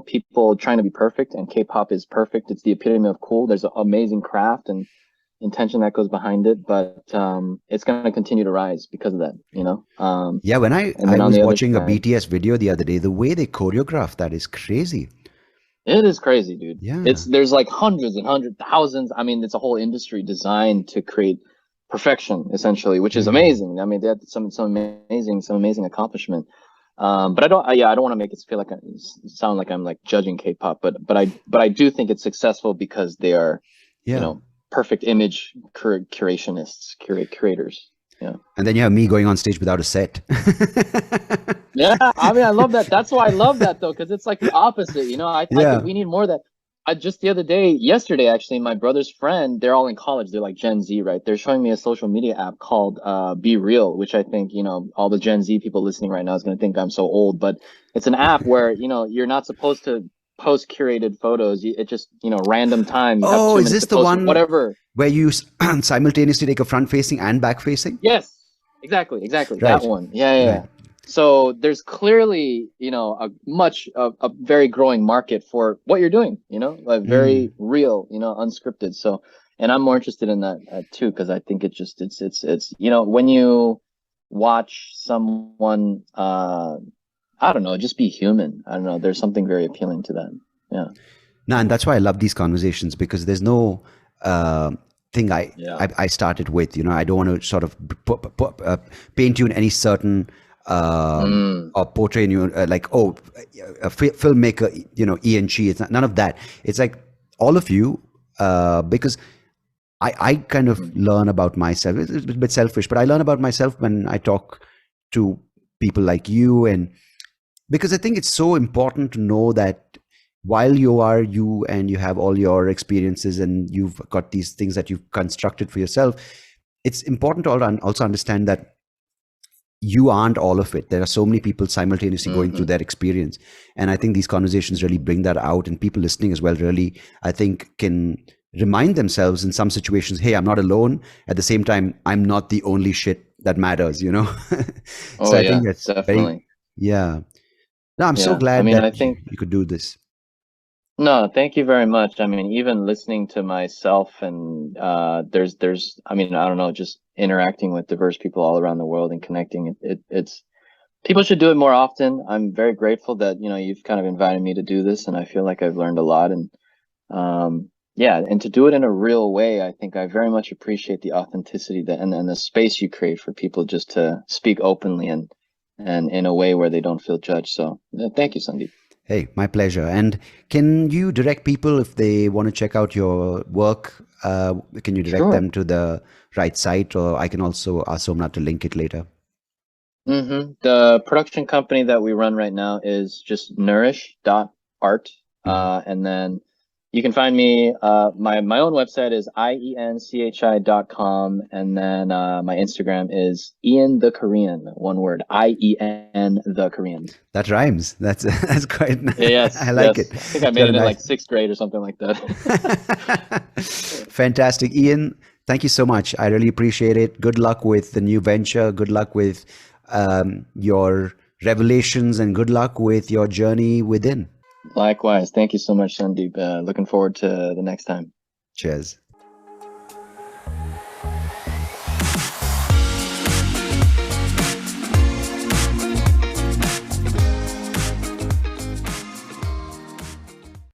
people trying to be perfect, and K-pop is perfect. It's the epitome of cool. There's an amazing craft and intention that goes behind it, but it's gonna continue to rise because of that, Yeah, when and I then on was the other watching a side, BTS video the other day, the way they choreograph that is crazy. it is crazy, dude. Yeah. There's like hundreds and hundred thousands. I mean, it's a whole industry designed to create perfection, essentially, which is Mm. amazing. I mean, they had some amazing accomplishment. But I don't want to make it feel like sound like I'm like judging K-pop, but I do think it's successful because they are, you Yeah. know, perfect image curationists, curators. Yeah. And then you have me going on stage without a set. Yeah, I mean, I love that. That's why I love that though, because it's like the opposite. I think Yeah. we need more of that. I just the other day, yesterday actually, my brother's friend, they're all in college. They're like Gen Z, right? They're showing me a social media app called Be Real, which I think, all the Gen Z people listening right now is going to think I'm so old, but it's an app where, you're not supposed to post curated photos. It just, random time. You have Oh, two is minutes this to the post one whatever. where you simultaneously take a front facing and back facing? Yes, exactly. That Right. one. Yeah, yeah, Right. yeah. So there's clearly, a very growing market for what you're doing, like Mm. very real, unscripted. So, and I'm more interested in that too, because I think it's, when you watch someone, I don't know, just be human. I don't know. There's something very appealing to that. Yeah. No, and that's why I love these conversations, because there's no thing Yeah. I started with. I don't want to sort of paint you in any certain Mm. or portray you like, oh, a filmmaker, Ien Chi. It's none of that. It's like all of you, because I kind of Mm. learn about myself. It's a bit selfish, but I learn about myself when I talk to people like you. And because I think it's so important to know that while you are you and you have all your experiences and you've got these things that you've constructed for yourself, it's important to also understand that you aren't all of it. There are so many people simultaneously going through Hmm. that experience. And I think these conversations really bring that out, and people listening as well really, I think, can remind themselves in some situations, hey, I'm not alone. At the same time, I'm not the only shit that matters, Oh So I think yeah, that's very, definitely. yeah. No, I'm so Yeah. I glad mean, that I think you could do this. no, thank you very much. I mean, even listening to myself and I mean, I don't know, just interacting with diverse people all around the world and connecting it's people should do it more often. I'm very grateful that, you've kind of invited me to do this, and I feel like I've learned a lot. And yeah, and to do it in a real way, I think I very much appreciate the authenticity and the space you create for people just to speak openly and in a way where they don't feel judged. So yeah, thank you, Sandeep. Hey, my pleasure. And can you direct people if they want to check out your work? Can you direct Sure. them to the right site, or I can also ask Somnath to link it later? The production company that we run right now is just nourish.art. Mhm. And then you can find me, my own website is ienchi.com. And then my Instagram is Ian the Korean, one word, Ien the Korean. That rhymes. That's that's quite. I Yes, like it. yes. I think I It's made got a it in nice. like sixth grade or something like that. Fantastic, Ian. Thank you so much. I really appreciate it. Good luck with the new venture. Good luck with your revelations, and good luck with your journey within. Likewise. Thank you so much, Sandeep. Looking forward to the next time. Cheers.